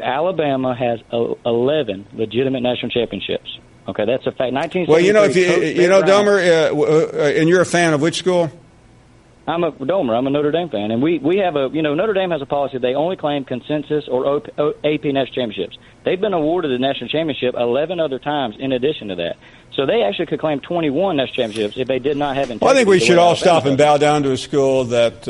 Alabama has 11 legitimate national championships. Okay, that's a fact. 1973. Well, Domer, and you're a fan of which school? I'm a Notre Dame fan, and we have Notre Dame has a policy. They only claim consensus or AP national championships. They've been awarded the national championship 11 other times in addition to that. So they actually could claim 21 national championships if they did not have integrity. Well, I think we should all stop and bow down to a school that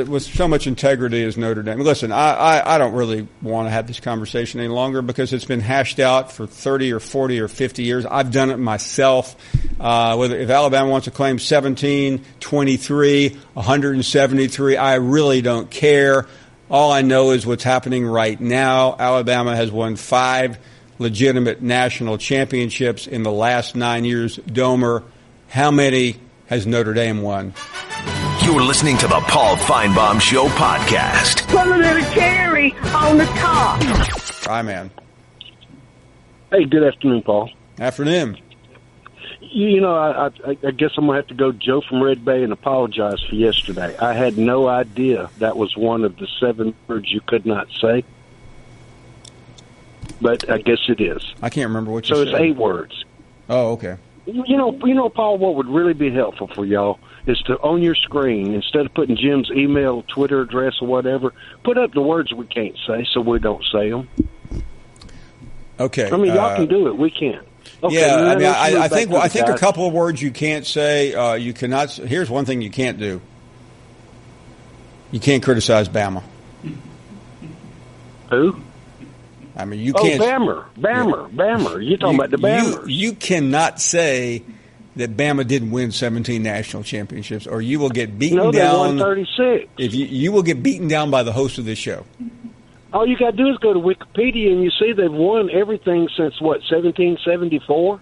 with so much integrity as Notre Dame. Listen, I don't really want to have this conversation any longer because it's been hashed out for 30 or 40 or 50 years. I've done it myself. If Alabama wants to claim 17, 23, 173, I really don't care. All I know is what's happening right now. Alabama has won 5 legitimate national championships in the last 9 years. Domer, how many has Notre Dame won? You're listening to the Paul Finebaum Show podcast. Put a little cherry on the top. Hi, man. Hey, good afternoon, Paul. Afternoon. I guess I'm going to have to go Joe from Red Bay and apologize for yesterday. I had no idea that was one of the 7 words you could not say. But I guess it is. I can't remember what you said. So it's 8 words. Oh, okay. Paul, what would really be helpful for y'all is to, on your screen, instead of putting Jim's email, Twitter address, or whatever, put up the words we can't say so we don't say them. Okay. I mean, y'all can do it. We can't. Okay, yeah, I think a couple of words you can't say. You cannot. Here's one thing you can't do. You can't criticize Bama. Who? I mean, you can't. Bammer. You're talking about the Bammers. You cannot say that Bama didn't win 17 national championships, or you will get beaten down. They won 36. If you will get beaten down by the host of this show. All you got to do is go to Wikipedia and you see they've won everything since 1774.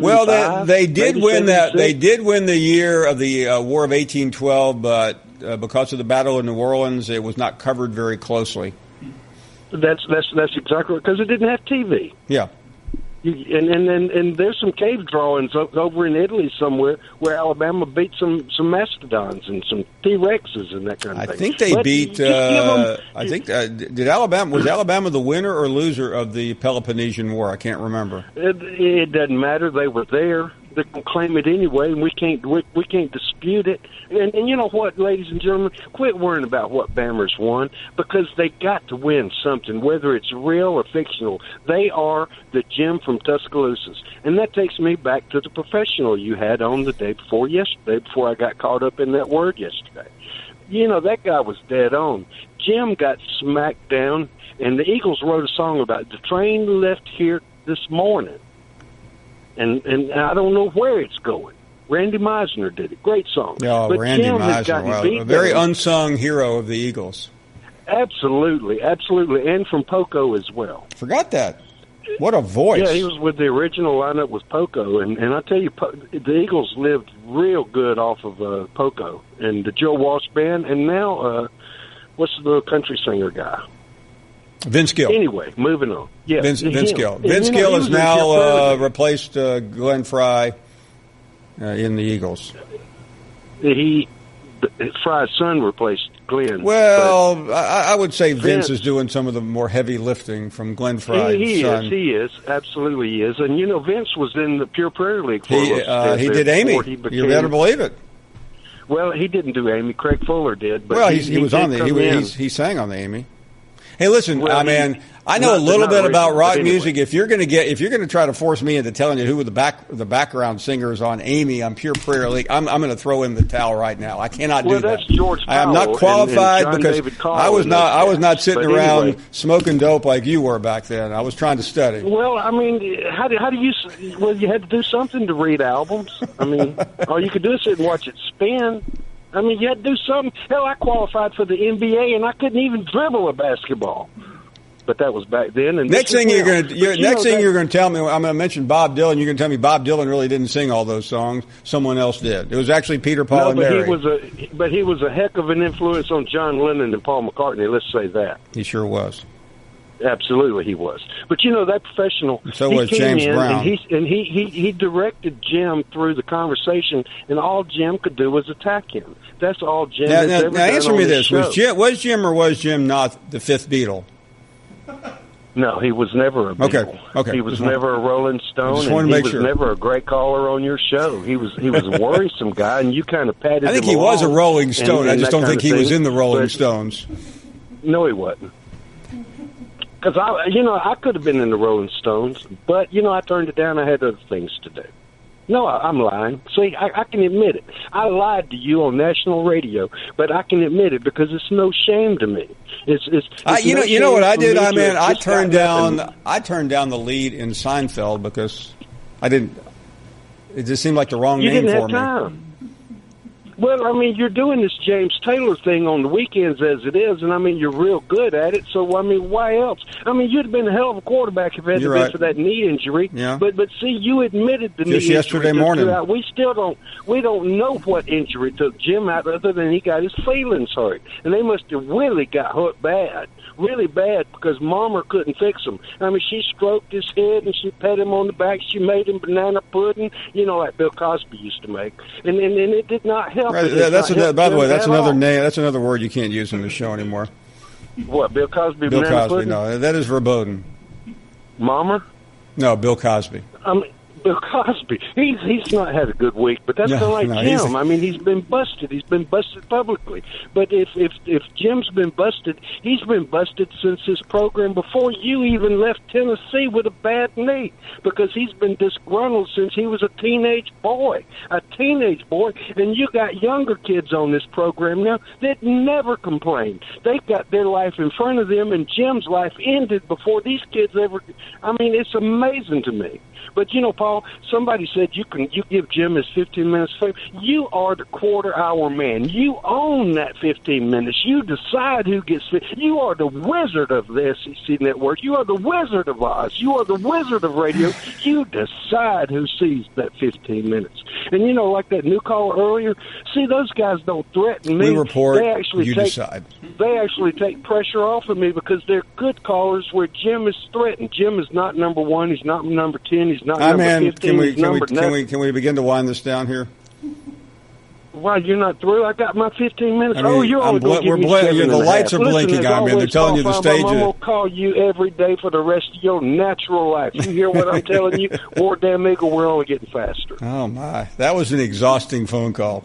Well, they did win that. They did win the year of the War of 1812, but because of the Battle of New Orleans, it was not covered very closely. That's exactly right, because it didn't have TV. Yeah. And there's some cave drawings over in Italy somewhere where Alabama beat some mastodons and some T-Rexes and that kind of thing. I think they beat. Did Alabama the winner or loser of the Peloponnesian War? I can't remember. It doesn't matter. They were there. They can claim it anyway, and we can't dispute it. And you know what, ladies and gentlemen, quit worrying about what Bammers won, because they got to win something, whether it's real or fictional. They are the Jim from Tuscaloosa's, and that takes me back to the professional you had on the day before yesterday, before I got caught up in that word yesterday. That guy was dead on. Jim got smacked down, and the Eagles wrote a song about the train left here this morning. And I don't know where it's going. Randy Meisner did it. Great song. Oh, but Randy Jim Meisner, a very unsung hero of the Eagles. Absolutely. And from Poco as well. Forgot that. What a voice. Yeah, he was with the original lineup with Poco. And I tell you, the Eagles lived real good off of Poco and the Joe Walsh Band. And now, what's the country singer guy? Vince Gill. Anyway, moving on. Yeah, Vince Gill. Vince Gill has now replaced Glenn Fry in the Eagles. Fry's son replaced Glenn. Well, I would say Vince is doing some of the more heavy lifting from Glenn Fry's son. He is. Absolutely he is. And, Vince was in the Pure Prayer League for us. He did Amy. You better believe it. Well, he didn't do Amy. Craig Fuller did. But well, he was on the he sang on the Amy. Hey, listen, I know a little bit about rock music. If you're going to try to force me into telling you who the background singers on Amy on Pure Prayer League, I'm going to throw in the towel right now. I cannot do that. Well, that's George Powell. I am not qualified and because I was not sitting around smoking dope like you were back then. I was trying to study. Well, I mean, how do you? Well, you had to do something to read albums. I mean, all you could do is sit and watch it spin. I mean, you had to do something. Hell, I qualified for the NBA, and I couldn't even dribble a basketball. But that was back then. And next thing you're going to tell me, I'm going to mention Bob Dylan. You're going to tell me Bob Dylan really didn't sing all those songs. Someone else did. It was actually Peter, Paul, and Mary. But he was a heck of an influence on John Lennon and Paul McCartney. Let's say that. He sure was. Absolutely, he was. But that professional. So was James Brown, and he directed Jim through the conversation, and all Jim could do was attack him. That's all Jim has ever done. Now answer me this: was Jim or was Jim not the fifth Beatle? No, he was never a Beatle. Okay. He was never a Rolling Stone, and he was never a great caller on your show. He was a worrisome guy, and you kind of patted him. I think he was a Rolling Stone. I just don't think he was in the Rolling Stones. No, he wasn't. Because I could have been in the Rolling Stones, but I turned it down. I had other things to do. No, I'm lying. See, I can admit it. I lied to you on national radio, but I can admit it because it's no shame to me. It's you know what I did? I turned down the lead in Seinfeld because I didn't. It just seemed like the wrong name for me. Time. Well, you're doing this James Taylor thing on the weekends as it is, and you're real good at it. So, why else? You'd have been a hell of a quarterback if it hadn't been for that knee injury. Yeah. But see, you admitted the knee injury. Just yesterday morning. We still don't know what injury took Jim out other than he got his feelings hurt. And they must have really got hurt bad. Really bad because Mama couldn't fix him. She stroked his head and she pat him on the back. She made him banana pudding, like Bill Cosby used to make. And it did not help. Right, by the way, that's another name. That's another word you can't use in the show anymore. What, Bill Cosby? Bill Cosby. Pudding? No, that is verboten. Mama? No, Bill Cosby. Bill Cosby. He's not had a good week, but that's kind of like Jim. He's been busted. He's been busted publicly. But if Jim's been busted, he's been busted since his program before you even left Tennessee with a bad knee, because he's been disgruntled since he was a teenage boy. And you got younger kids on this program now that never complain. They've got their life in front of them, and Jim's life ended before these kids ever. It's amazing to me. But Paul, somebody said you give Jim his 15 minutes. You are the quarter-hour man. You own that 15 minutes. You decide who gets fit. You are the wizard of the SEC network. You are the wizard of Oz. You are the wizard of radio. You decide who sees that 15 minutes. And like that new caller earlier. See, those guys don't threaten me. We report. Decide. They actually take pressure off of me because they're good callers where Jim is threatened. Jim is not number 1. He's not number 10. He's not number 15. Can we begin to wind this down here? Why, you're not through? I got my 15 minutes. You're only going to give me 7 The lights are blinking on me. They're telling you the stage I'm going to call you every day for the rest of your natural life. You hear what I'm telling you? War damn eagle, we're only getting faster. Oh, my. That was an exhausting phone call.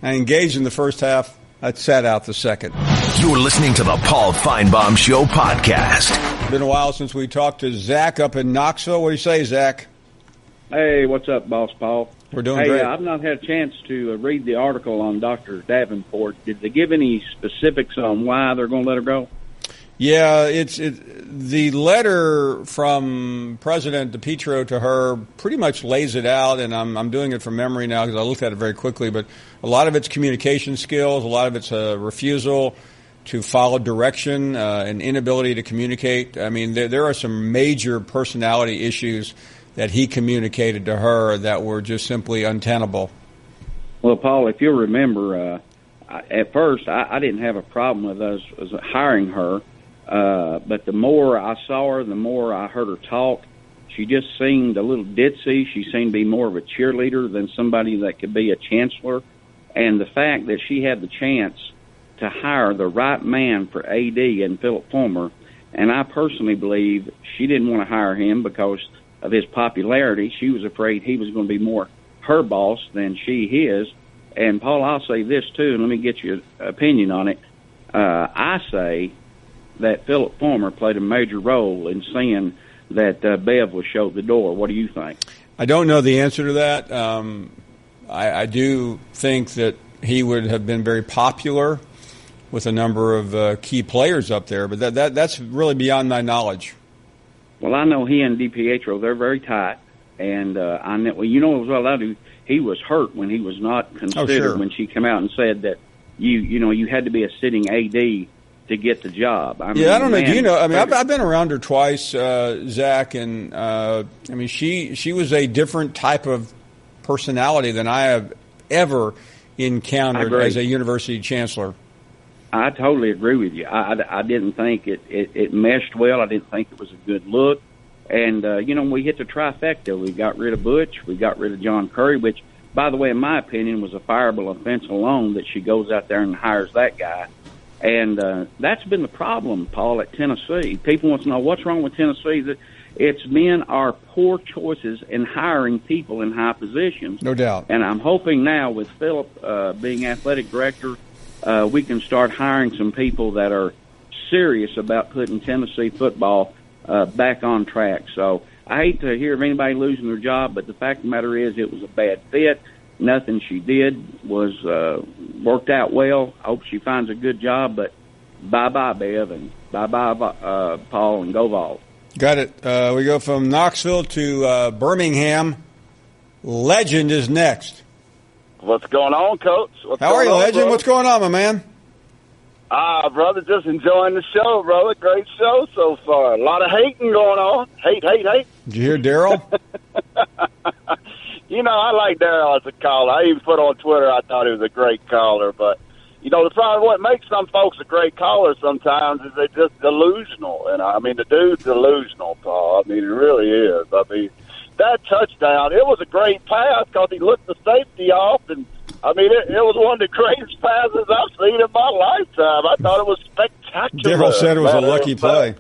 I engaged in the first half. I sat out the second. You're listening to the Paul Finebaum Show podcast. It's been a while since we talked to Zach up in Knoxville. What do you say, Zach? Hey, what's up, Boss Paul? We're doing great. I've not had a chance to read the article on Dr. Davenport. Did they give any specifics on why they're going to let her go? Yeah, the letter from President DePietro to her pretty much lays it out, and I'm doing it from memory now because I looked at it very quickly, but a lot of it's communication skills, a lot of it's a refusal to follow direction, an inability to communicate. There are some major personality issues that he communicated to her that were just simply untenable. Well, Paul, if you'll remember, at first I didn't have a problem with us hiring her. But the more I saw her, the more I heard her talk. She just seemed a little ditzy. She seemed to be more of a cheerleader than somebody that could be a chancellor. And the fact that she had the chance to hire the right man for AD and Philip Fulmer, and I personally believe she didn't want to hire him because of his popularity. She was afraid he was going to be more her boss than she his. And, Paul, I'll say this, too, and let me get your opinion on it. I say that Philip Fulmer played a major role in seeing that Bev was showed the door. What do you think? I don't know the answer to that. I do think that he would have been very popular with a number of key players up there, but that's really beyond my knowledge. Well, I know he and DiPietro, they're very tight, and I know, well, you know as well I do, he was hurt when he was not considered when she came out and said that you had to be a sitting AD to get the job. I don't know. Do you know? I've been around her twice, Zach, and she was a different type of personality than I have ever encountered as a university chancellor. I totally agree with you. I didn't think it meshed well. I didn't think it was a good look. And, we hit the trifecta. We got rid of Butch. We got rid of John Curry, which, by the way, in my opinion, was a fireable offense alone that she goes out there and hires that guy. And that's been the problem, Paul, at Tennessee. People want to know what's wrong with Tennessee. It's been our poor choices in hiring people in high positions. No doubt. And I'm hoping now with Phillip being athletic director, we can start hiring some people that are serious about putting Tennessee football back on track. So I hate to hear of anybody losing their job, but the fact of the matter is it was a bad fit. Nothing she did was worked out well. I hope she finds a good job, but bye-bye, Bev, and bye-bye, Paul, and go Vols. Got it. We go from Knoxville to Birmingham. Legend is next. What's going on, Coach? How are you, Legend? Brother? What's going on, my man? Brother, just enjoying the show, brother. Great show so far. A lot of hating going on. Hate. Did you hear Darriel? I like Darriel as a caller. I even put on Twitter I thought he was a great caller. But, the problem, what makes some folks a great caller sometimes is they're just delusional. And, the dude's delusional, Paul. It really is. That touchdown, it was a great pass because he looked the safety off. And, it was one of the greatest passes I've seen in my lifetime. I thought it was spectacular. Darriel said it was a lucky play.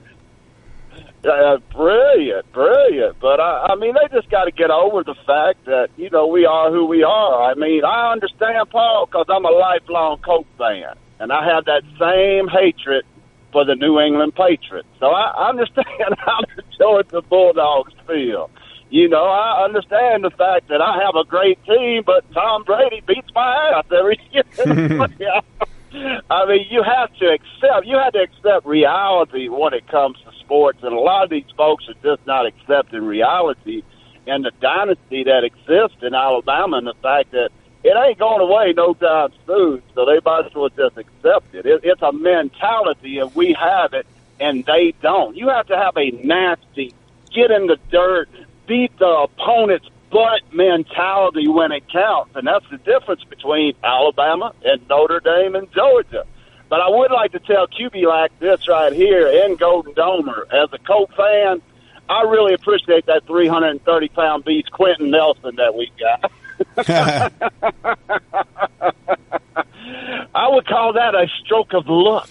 Brilliant. But, they just got to get over the fact that, we are who we are. I understand, Paul, because I'm a lifelong Colts fan. And I have that same hatred for the New England Patriots. So I understand how the Georgia Bulldogs feel. I understand the fact that I have a great team, but Tom Brady beats my ass every year. You have to accept reality when it comes to sports, and a lot of these folks are just not accepting reality and the dynasty that exists in Alabama and the fact that it ain't going away no time soon, so they might as well just accept it. It's a mentality, and we have it, and they don't. You have to have a nasty, get in the dirt, beat the opponent's butt mentality when it counts, and that's the difference between Alabama and Notre Dame and Georgia. But I would like to tell QB like this right here in Golden Domer, as a Colt fan, I really appreciate that 330-pound beast Quentin Nelson that we got. I would call that a stroke of luck.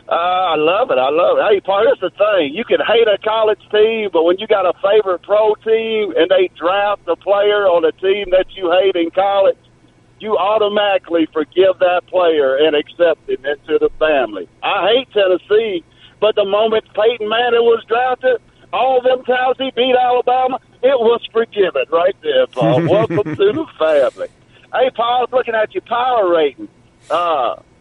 I love it. Hey, Paul, here's the thing. You can hate a college team, but when you got a favorite pro team and they draft a player on a team that you hate in college, you automatically forgive that player and accept him into the family. I hate Tennessee, but the moment Peyton Manning was drafted, all them times he beat Alabama, it was forgiven right there, Paul. Welcome to the family. Hey, Paul, I was looking at your power rating.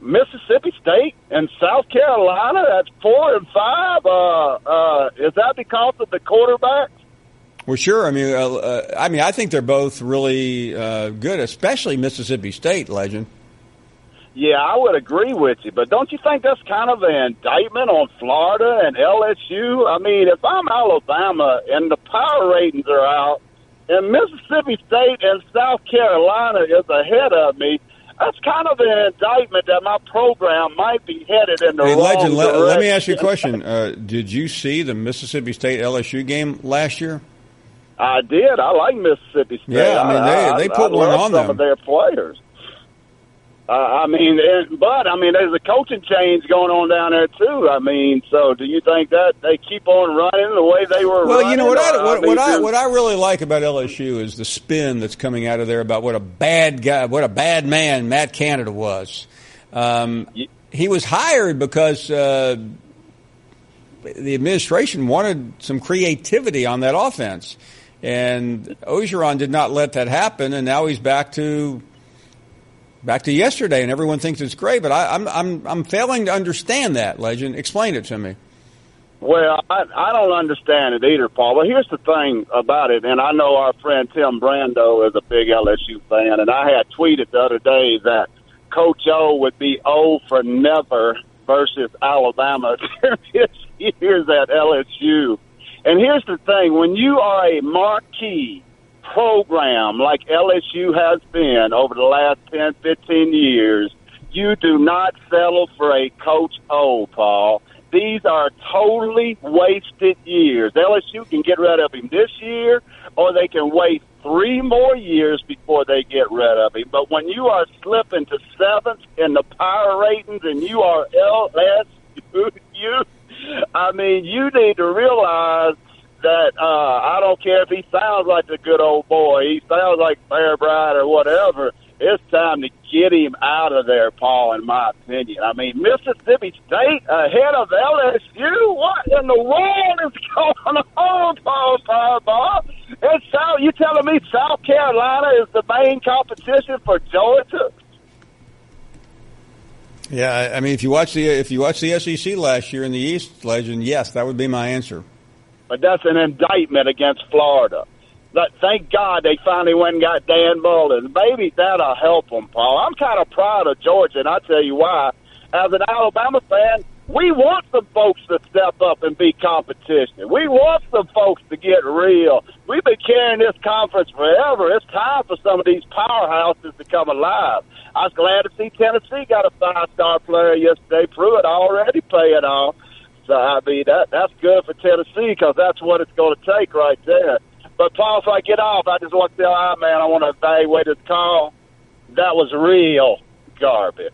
Mississippi State and South Carolina, that's 4 and 5. Is that because of the quarterbacks? Well, sure. I think they're both really good, especially Mississippi State, Legend. Yeah, I would agree with you, but don't you think that's kind of an indictment on Florida and LSU? If I'm Alabama and the power ratings are out, and Mississippi State and South Carolina is ahead of me, that's kind of an indictment that my program might be headed in the wrong Legend, direction. let me ask you a question. Did you see the Mississippi State-LSU game last year? I did. I like Mississippi State. Yeah, they put one on them. Some of their players. There's a coaching change going on down there too. So do you think that they keep on running the way they were running? Well, what I really like about LSU is the spin that's coming out of there about what a bad guy, what a bad man Matt Canada was. He was hired because the administration wanted some creativity on that offense, and Orgeron did not let that happen, and now he's back to yesterday, and everyone thinks it's great, but I'm failing to understand that, Legend. Explain it to me. Well, I don't understand it either, Paul. But here's the thing about it, and I know our friend Tim Brando is a big LSU fan, and I had tweeted the other day that Coach O would be O for never versus Alabama during his years at LSU. And here's the thing. When you are a marquee program like LSU has been over the last 10, 15 years, you do not settle for a Coach O, Paul. These are totally wasted years. LSU can get rid of him this year, or they can wait 3 more years before they get rid of him. But when you are slipping to 7th in the power ratings and you are LSU, you need to realize that I don't care if he sounds like a good old boy, he sounds like Fairbright or whatever. It's time to get him out of there, Paul, in my opinion. I mean, Mississippi State ahead of LSU? What in the world is going on, Paul Finebaum? And so you telling me South Carolina is the main competition for Georgia? Yeah, I mean, if you watch the SEC last year in the East, Legend, yes, that would be my answer. But that's an indictment against Florida. But thank God they finally went and got Dan Mullen. Maybe that'll help them, Paul. I'm kind of proud of Georgia, and I'll tell you why. As an Alabama fan, we want some folks to step up and be competition. We want some folks to get real. We've been carrying this conference forever. It's time for some of these powerhouses to come alive. I was glad to see Tennessee got a 5-star player yesterday. Pruitt already paying off. So, I mean, that's good for Tennessee because that's what it's going to take right there. But, Paul, if I get off, I just want to tell man, I want to evaluate this call. That was real garbage.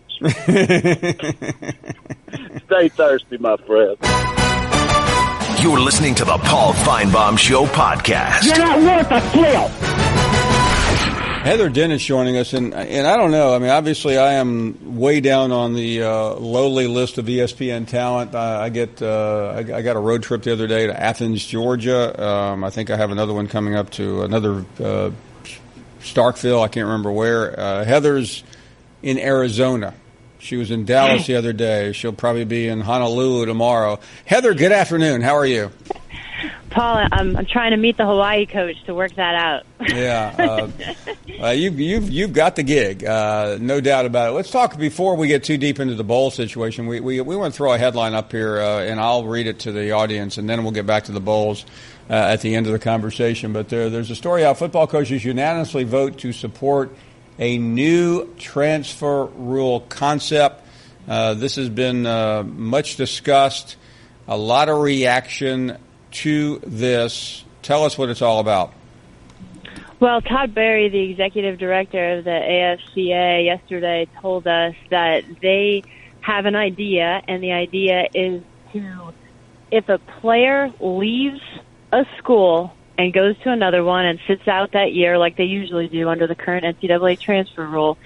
Stay thirsty, my friend. You're listening to the Paul Finebaum Show podcast. You're not worth a flip. Heather Dennis joining us, and I don't know. I mean, obviously, I am way down on the lowly list of ESPN talent. I got a road trip the other day to Athens, Georgia. I think I have another one coming up to another Starkville. I can't remember where. Heather's in Arizona. She was in Dallas the other day. She'll probably be in Honolulu tomorrow. Heather, good afternoon. How are you? Paul, I'm trying to meet the Hawaii coach to work that out. Yeah, you've got the gig, no doubt about it. Let's talk before we get too deep into the bowl situation. We want to throw a headline up here, and I'll read it to the audience, and then we'll get back to the bowls at the end of the conversation. But there's a story out: football coaches unanimously vote to support a new transfer rule concept. This has been much discussed, a lot of reaction to this. Tell us what it's all about. Well, Todd Berry, the executive director of the AFCA, yesterday told us that they have an idea, and the idea is to, if a player leaves a school and goes to another one and sits out that year like they usually do under the current NCAA transfer rule,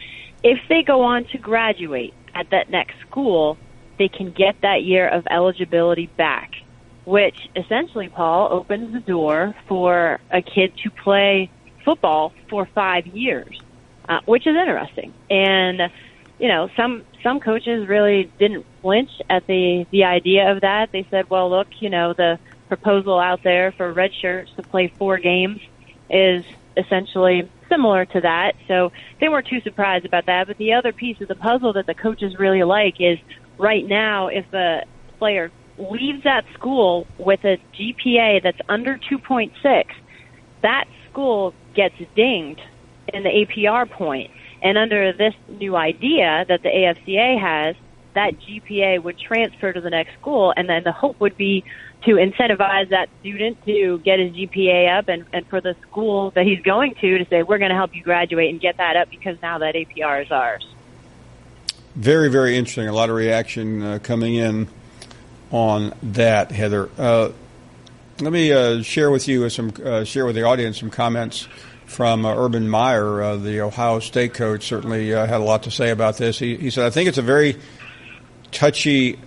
if they go on to graduate at that next school, they can get that year of eligibility back, which essentially, Paul, opens the door for a kid to play football for 5 years, which is interesting. And, you know, some coaches really didn't flinch at the idea of that. They said, well, look, you know, the proposal out there for red shirts to play 4 games is essentially similar to that. So they weren't too surprised about that. But the other piece of the puzzle that the coaches really like is right now, if a player leaves that school with a GPA that's under 2.6, that school gets dinged in the APR point. And under this new idea that the AFCA has, that GPA would transfer to the next school, and then the hope would be to incentivize that student to get his GPA up, and for the school that he's going to say, we're going to help you graduate and get that up because now that APR is ours. Very, very interesting. A lot of reaction coming in on that, Heather. Let me share with you share with the audience some comments from Urban Meyer, the Ohio State coach. Certainly had a lot to say about this. He said, I think it's a very touchy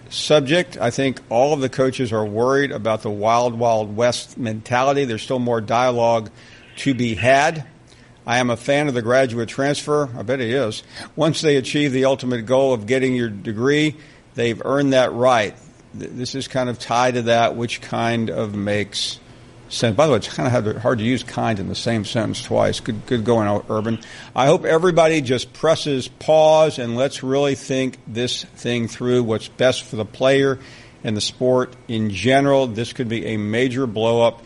subject. I think all of the coaches are worried about the wild, wild west mentality. There's still more dialogue to be had. I am a fan of the graduate transfer. I bet he is. Once they achieve the ultimate goal of getting your degree, they've earned that right. This is kind of tied to that, which kind of makes sense. By the way, it's kind of hard to use kind in the same sentence twice. Good going, Urban. I hope everybody just presses pause and let's really think this thing through, what's best for the player and the sport in general. This could be a major blow-up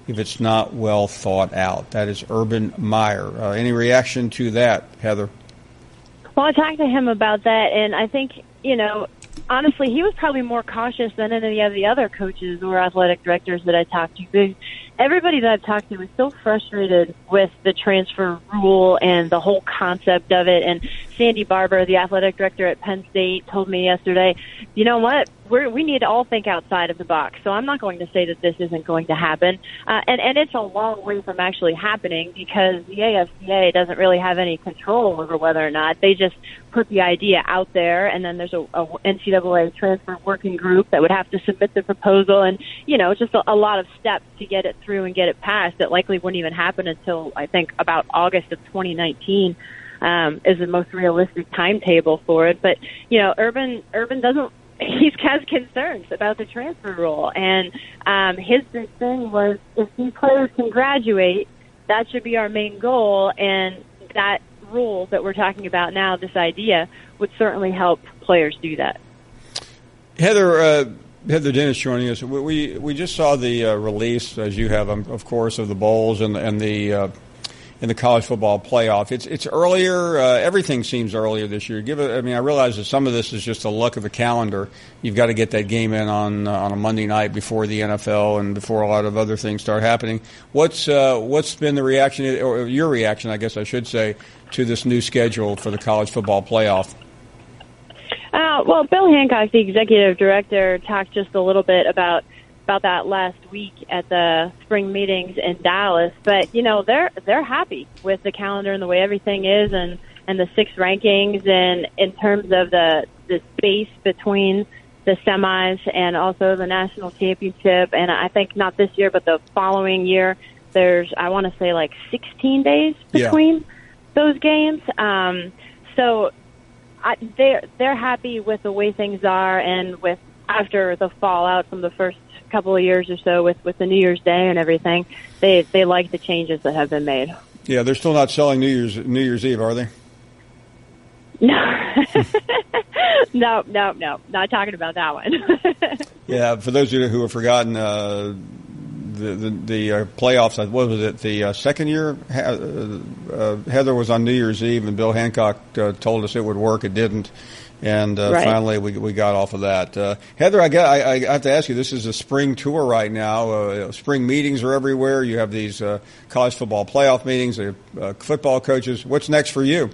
if it's not well thought out. That is Urban Meyer. Any reaction to that, Heather? Well, I talked to him about that, and I think, honestly, he was probably more cautious than any of the other coaches or athletic directors that I talked to. Everybody that I've talked to was so frustrated with the transfer rule and the whole concept of it. And Sandy Barber, the athletic director at Penn State, told me yesterday, you know what, we need to all think outside of the box. So I'm not going to say that this isn't going to happen. And it's a long way from actually happening because the AFCA doesn't really have any control over whether or not. They just put the idea out there, and then there's a NCAA transfer working group that would have to submit the proposal, and just a lot of steps to get it through and get it passed that likely wouldn't even happen until I think about August of 2019 is the most realistic timetable for it. But Urban doesn't. He has concerns about the transfer rule, and his big thing was if these players can graduate, that should be our main goal, and that rule that we're talking about now, this idea, would certainly help players do that. Heather Dennis joining us. We just saw the release, as you have, of course, of the bowls and the college football playoff. It's earlier. Everything seems earlier this year. I realize that some of this is just the luck of the calendar. You've got to get that game in on a Monday night before the NFL and before a lot of other things start happening. What's been the reaction, or your reaction, I guess I should say, to this new schedule for the college football playoff? Well, Bill Hancock, the executive director, talked just a little bit about that last week at the spring meetings in Dallas. But they're happy with the calendar and the way everything is, and the 6 rankings, and in terms of the space between the semis and also the national championship. And I think not this year, but the following year, there's, I want to say, like 16 days between those games. So they're happy with the way things are, and with after the fallout from the first couple of years or so with the New Year's Day and everything, they like the changes that have been made. Yeah, they're still not selling New Year's Eve, are they? No. No, not talking about that one. Yeah, for those of you who have forgotten, the playoffs, what was it, the second year? Heather was on New Year's Eve, and Bill Hancock told us it would work. It didn't. And finally, we got off of that. Heather, I have to ask you, this is a spring tour right now. Spring meetings are everywhere. You have these college football playoff meetings, football coaches. What's next for you?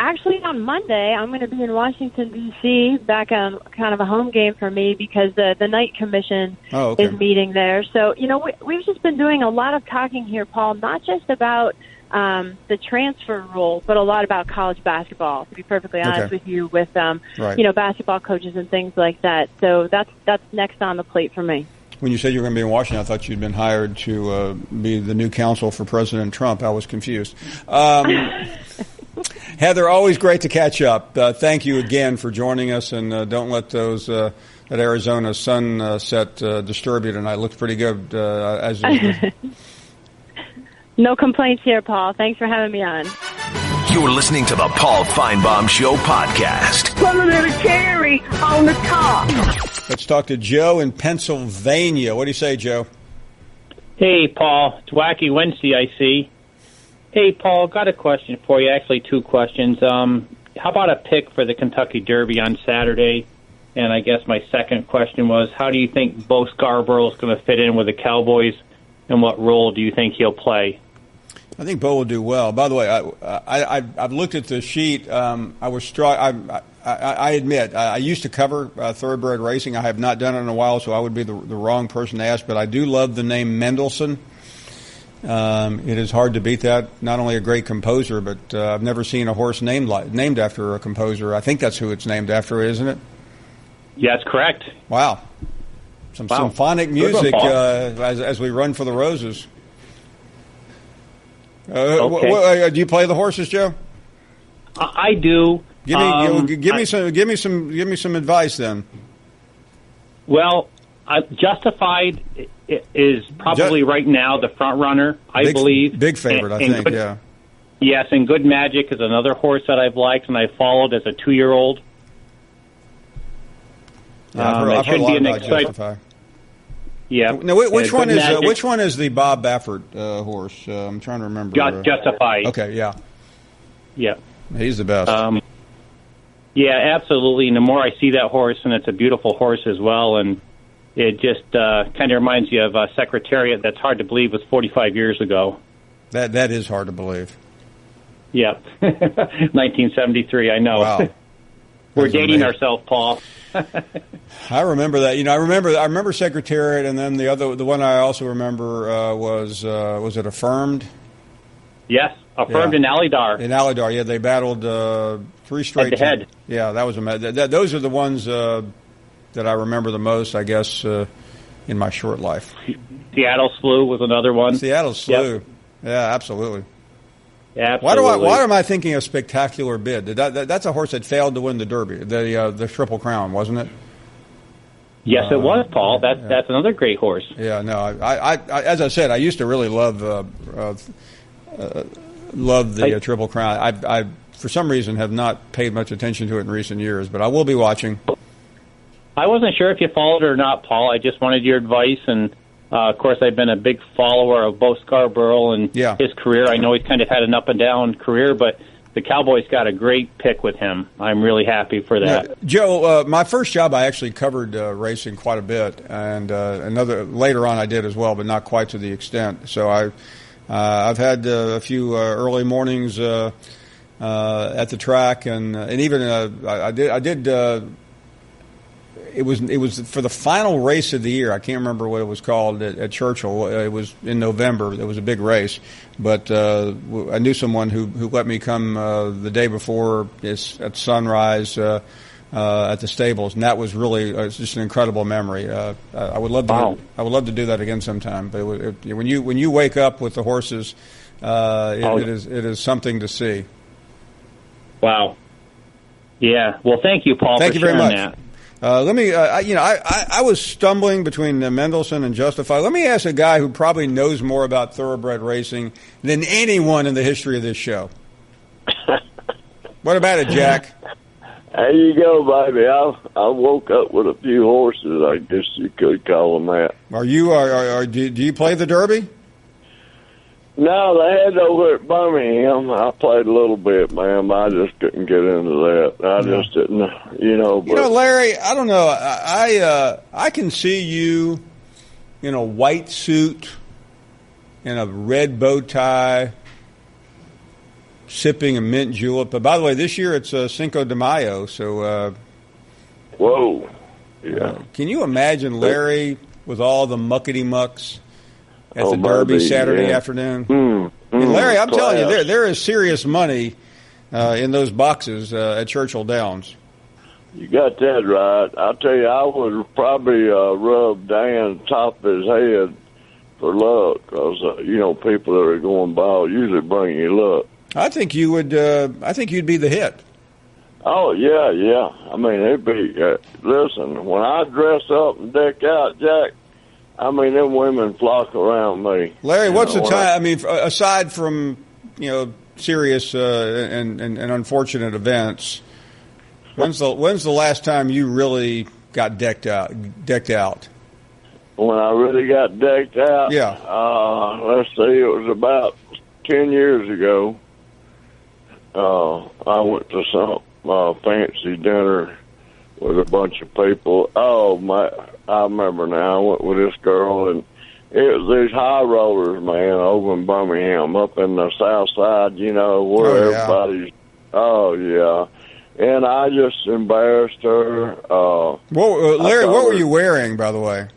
Actually, on Monday, I'm going to be in Washington, D.C., back on kind of a home game for me because the Night Commission is meeting there. So, we've just been doing a lot of talking here, Paul, not just about the transfer rule, but a lot about college basketball, to be perfectly honest with you, with, basketball coaches and things like that. So that's next on the plate for me. When you said you were going to be in Washington, I thought you'd been hired to be the new counsel for President Trump. I was confused. Heather, always great to catch up. Thank you again for joining us, and don't let that Arizona sunset disturb you tonight. It looks pretty good. No complaints here, Paul. Thanks for having me on. You're listening to the Paul Finebaum Show podcast. Put a little cherry on the top. Let's talk to Joe in Pennsylvania. What do you say, Joe? Hey, Paul. It's Wacky Wednesday, I see. Hey, Paul, got a question for you. Actually, 2 questions. How about a pick for the Kentucky Derby on Saturday? And I guess my second question was, how do you think Bo Scarborough is going to fit in with the Cowboys, and what role do you think he'll play? I think Bo will do well. By the way, I've looked at the sheet. I was struck. I admit, I used to cover thoroughbred racing. I have not done it in a while, so I would be the wrong person to ask. But I do love the name Mendelssohn. It is hard to beat that. Not only a great composer, but I've never seen a horse named after a composer. I think that's who it's named after, isn't it? Yeah, that's correct. Wow. Some symphonic music as we run for the roses. Do you play the horses, Joe? I do. Give me some advice then. Well, Justified is probably right now the front runner, I believe. Big favorite, I think. Yeah. Yes, and Good Magic is another horse that I've liked and I followed as a 2-year-old. Yeah, I've heard a lot about Justified. Yeah. Now, which one is the Bob Baffert horse? I'm trying to remember. Justify. Okay, yeah. Yeah. He's the best. Yeah, absolutely. And the more I see that horse, and it's a beautiful horse as well, and it just kind of reminds you of Secretariat. That's hard to believe was 45 years ago. That is hard to believe. Yeah. 1973, I know. Wow. We're dating ourselves, Paul. I remember that. I remember Secretariat, and then the one I also remember was it Affirmed? Yes, Affirmed in Alydar. In Alydar, yeah, they battled 3 straight. Head. Yeah, that was those are the ones that I remember the most, I guess, in my short life. Seattle Slew was another one. Seattle Slew. Yep. Yeah, absolutely. Absolutely. Why am I thinking of Spectacular Bid? That's a horse that failed to win the Derby, the Triple Crown, wasn't it? Yes, it was, Paul. That's another great horse. Yeah, no. I as I said, I used to really love the Triple Crown. I for some reason have not paid much attention to it in recent years, but I will be watching. I wasn't sure if you followed it or not, Paul. I just wanted your advice, and of course, I've been a big follower of Bo Scarborough and his career. I know he's kind of had an up-and-down career, but the Cowboys got a great pick with him. I'm really happy for that. Yeah, Joe, my first job, I actually covered racing quite a bit, and later on I did as well, but not quite to the extent. So I've had a few early mornings at the track, and even I did. It was for the final race of the year. I can't remember what it was called at Churchill. It was in November. It was a big race, but I knew someone who let me come the day before at sunrise at the stables, and that was really just an incredible memory. I would love to do that again sometime. But when you wake up with the horses, it is something to see. Wow. Yeah. Well, thank you, Paul. Thank you very much. That. Let me, I was stumbling between Mendelssohn and Justify. Let me ask a guy who probably knows more about thoroughbred racing than anyone in the history of this show. What about it, Jack? There you go, baby. I woke up with a few horses, I guess you could call them that. Do you play the Derby? No, they had over at Birmingham. I played a little bit, man. I just couldn't get into that. I just didn't, But, Larry, I don't know. I can see you in a white suit and a red bow tie, sipping a mint julep. But by the way, this year it's Cinco de Mayo, so. Whoa! Yeah. Can you imagine Larry with all the muckety mucks at the Derby Saturday afternoon? And Larry, I'm telling you, there is serious money in those boxes at Churchill Downs. You got that right. I'll tell you, I would probably rub Dan top of his head for luck, because people that are going by usually bring you luck. I think you would. I think you'd be the hit. Oh yeah. I mean, it'd be. Listen, when I dress up and deck out, Jack, I mean, them women flock around me. Larry, what's the time? I mean, aside from serious and unfortunate events, when's the last time you really got decked out? When I really got decked out? Yeah. Let's see, it was about 10 years ago. I went to some fancy dinner with a bunch of people. Oh, I remember now. I went with this girl, and it was these high rollers, man, over in Birmingham, up in the south side, where everybody's. Oh, yeah. And I just embarrassed her. Larry, what were you wearing, by the way?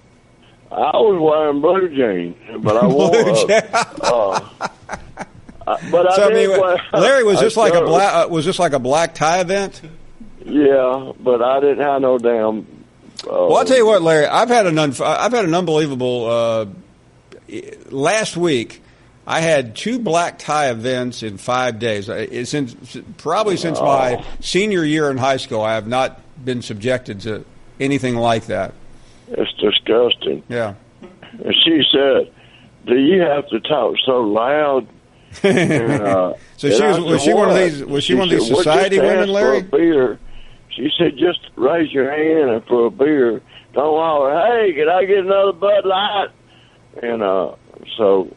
I was wearing blue jeans, but I wore. Larry, was this like a black? Was this like a black tie event? Yeah, but I didn't have no damn. Well, I'll tell you what, Larry. I've had an unbelievable. Last week, I had 2 black tie events in 5 days. Since my senior year in high school, I have not been subjected to anything like that. It's disgusting. Yeah. And she said, "Do you have to talk so loud?" And, so was she one of these society women, Larry? For a beer. She said, "Just raise your hand for a beer." don't holler, hey, can I get another Bud Light? And so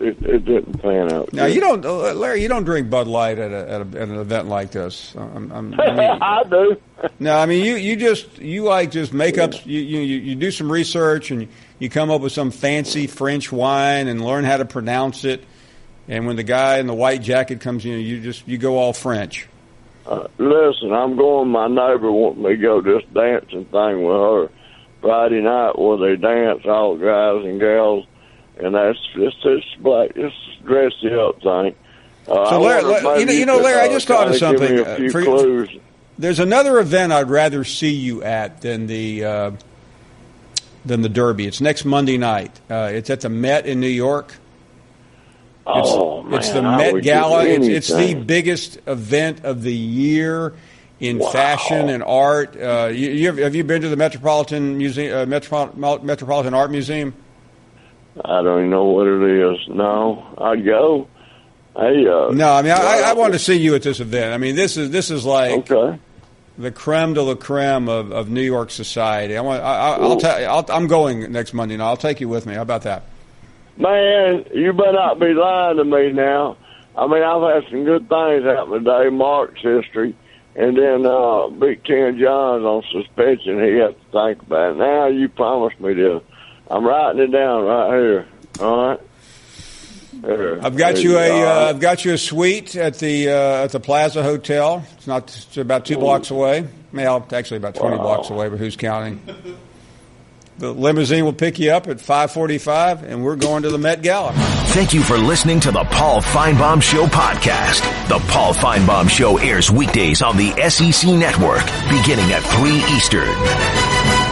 it didn't pan out. Now, you don't, Larry, you don't drink Bud Light at an event like this. I do. No, I mean, you like just make up, you do some research and you come up with some fancy French wine and learn how to pronounce it. And when the guy in the white jacket comes in, you go all French. Listen, I'm going. My neighbor wants me to go this dancing thing with her Friday night where they dance, all guys and gals, and that's it's dressy up thing. So, Larry, Larry, I just thought of something. There's another event I'd rather see you at than the Derby. It's next Monday night. It's at the Met in New York. It's the Met Gala. It's the biggest event of the year in fashion and art. Have you been to the Metropolitan Museum, Metropolitan Art Museum? I don't even know what it is. No, I'd go. No, I mean I want to see you at this event. I mean this is like the creme de la creme of New York society. I'm going next Monday night. I'll take you with me. How about that? Man, you better not be lying to me now. I mean, I've had some good things happen today, Mark's history, and then Big Ken Johns on suspension. He has to think about it. Now you promised me this. I'm writing it down right here. All right. There. I've got you a suite at the Plaza Hotel. It's about 2 blocks away. Well, actually about 20 blocks away, but who's counting? The limousine will pick you up at 5:45, and we're going to the Met Gala. Thank you for listening to the Paul Finebaum Show podcast. The Paul Finebaum Show airs weekdays on the SEC Network, beginning at 3 Eastern.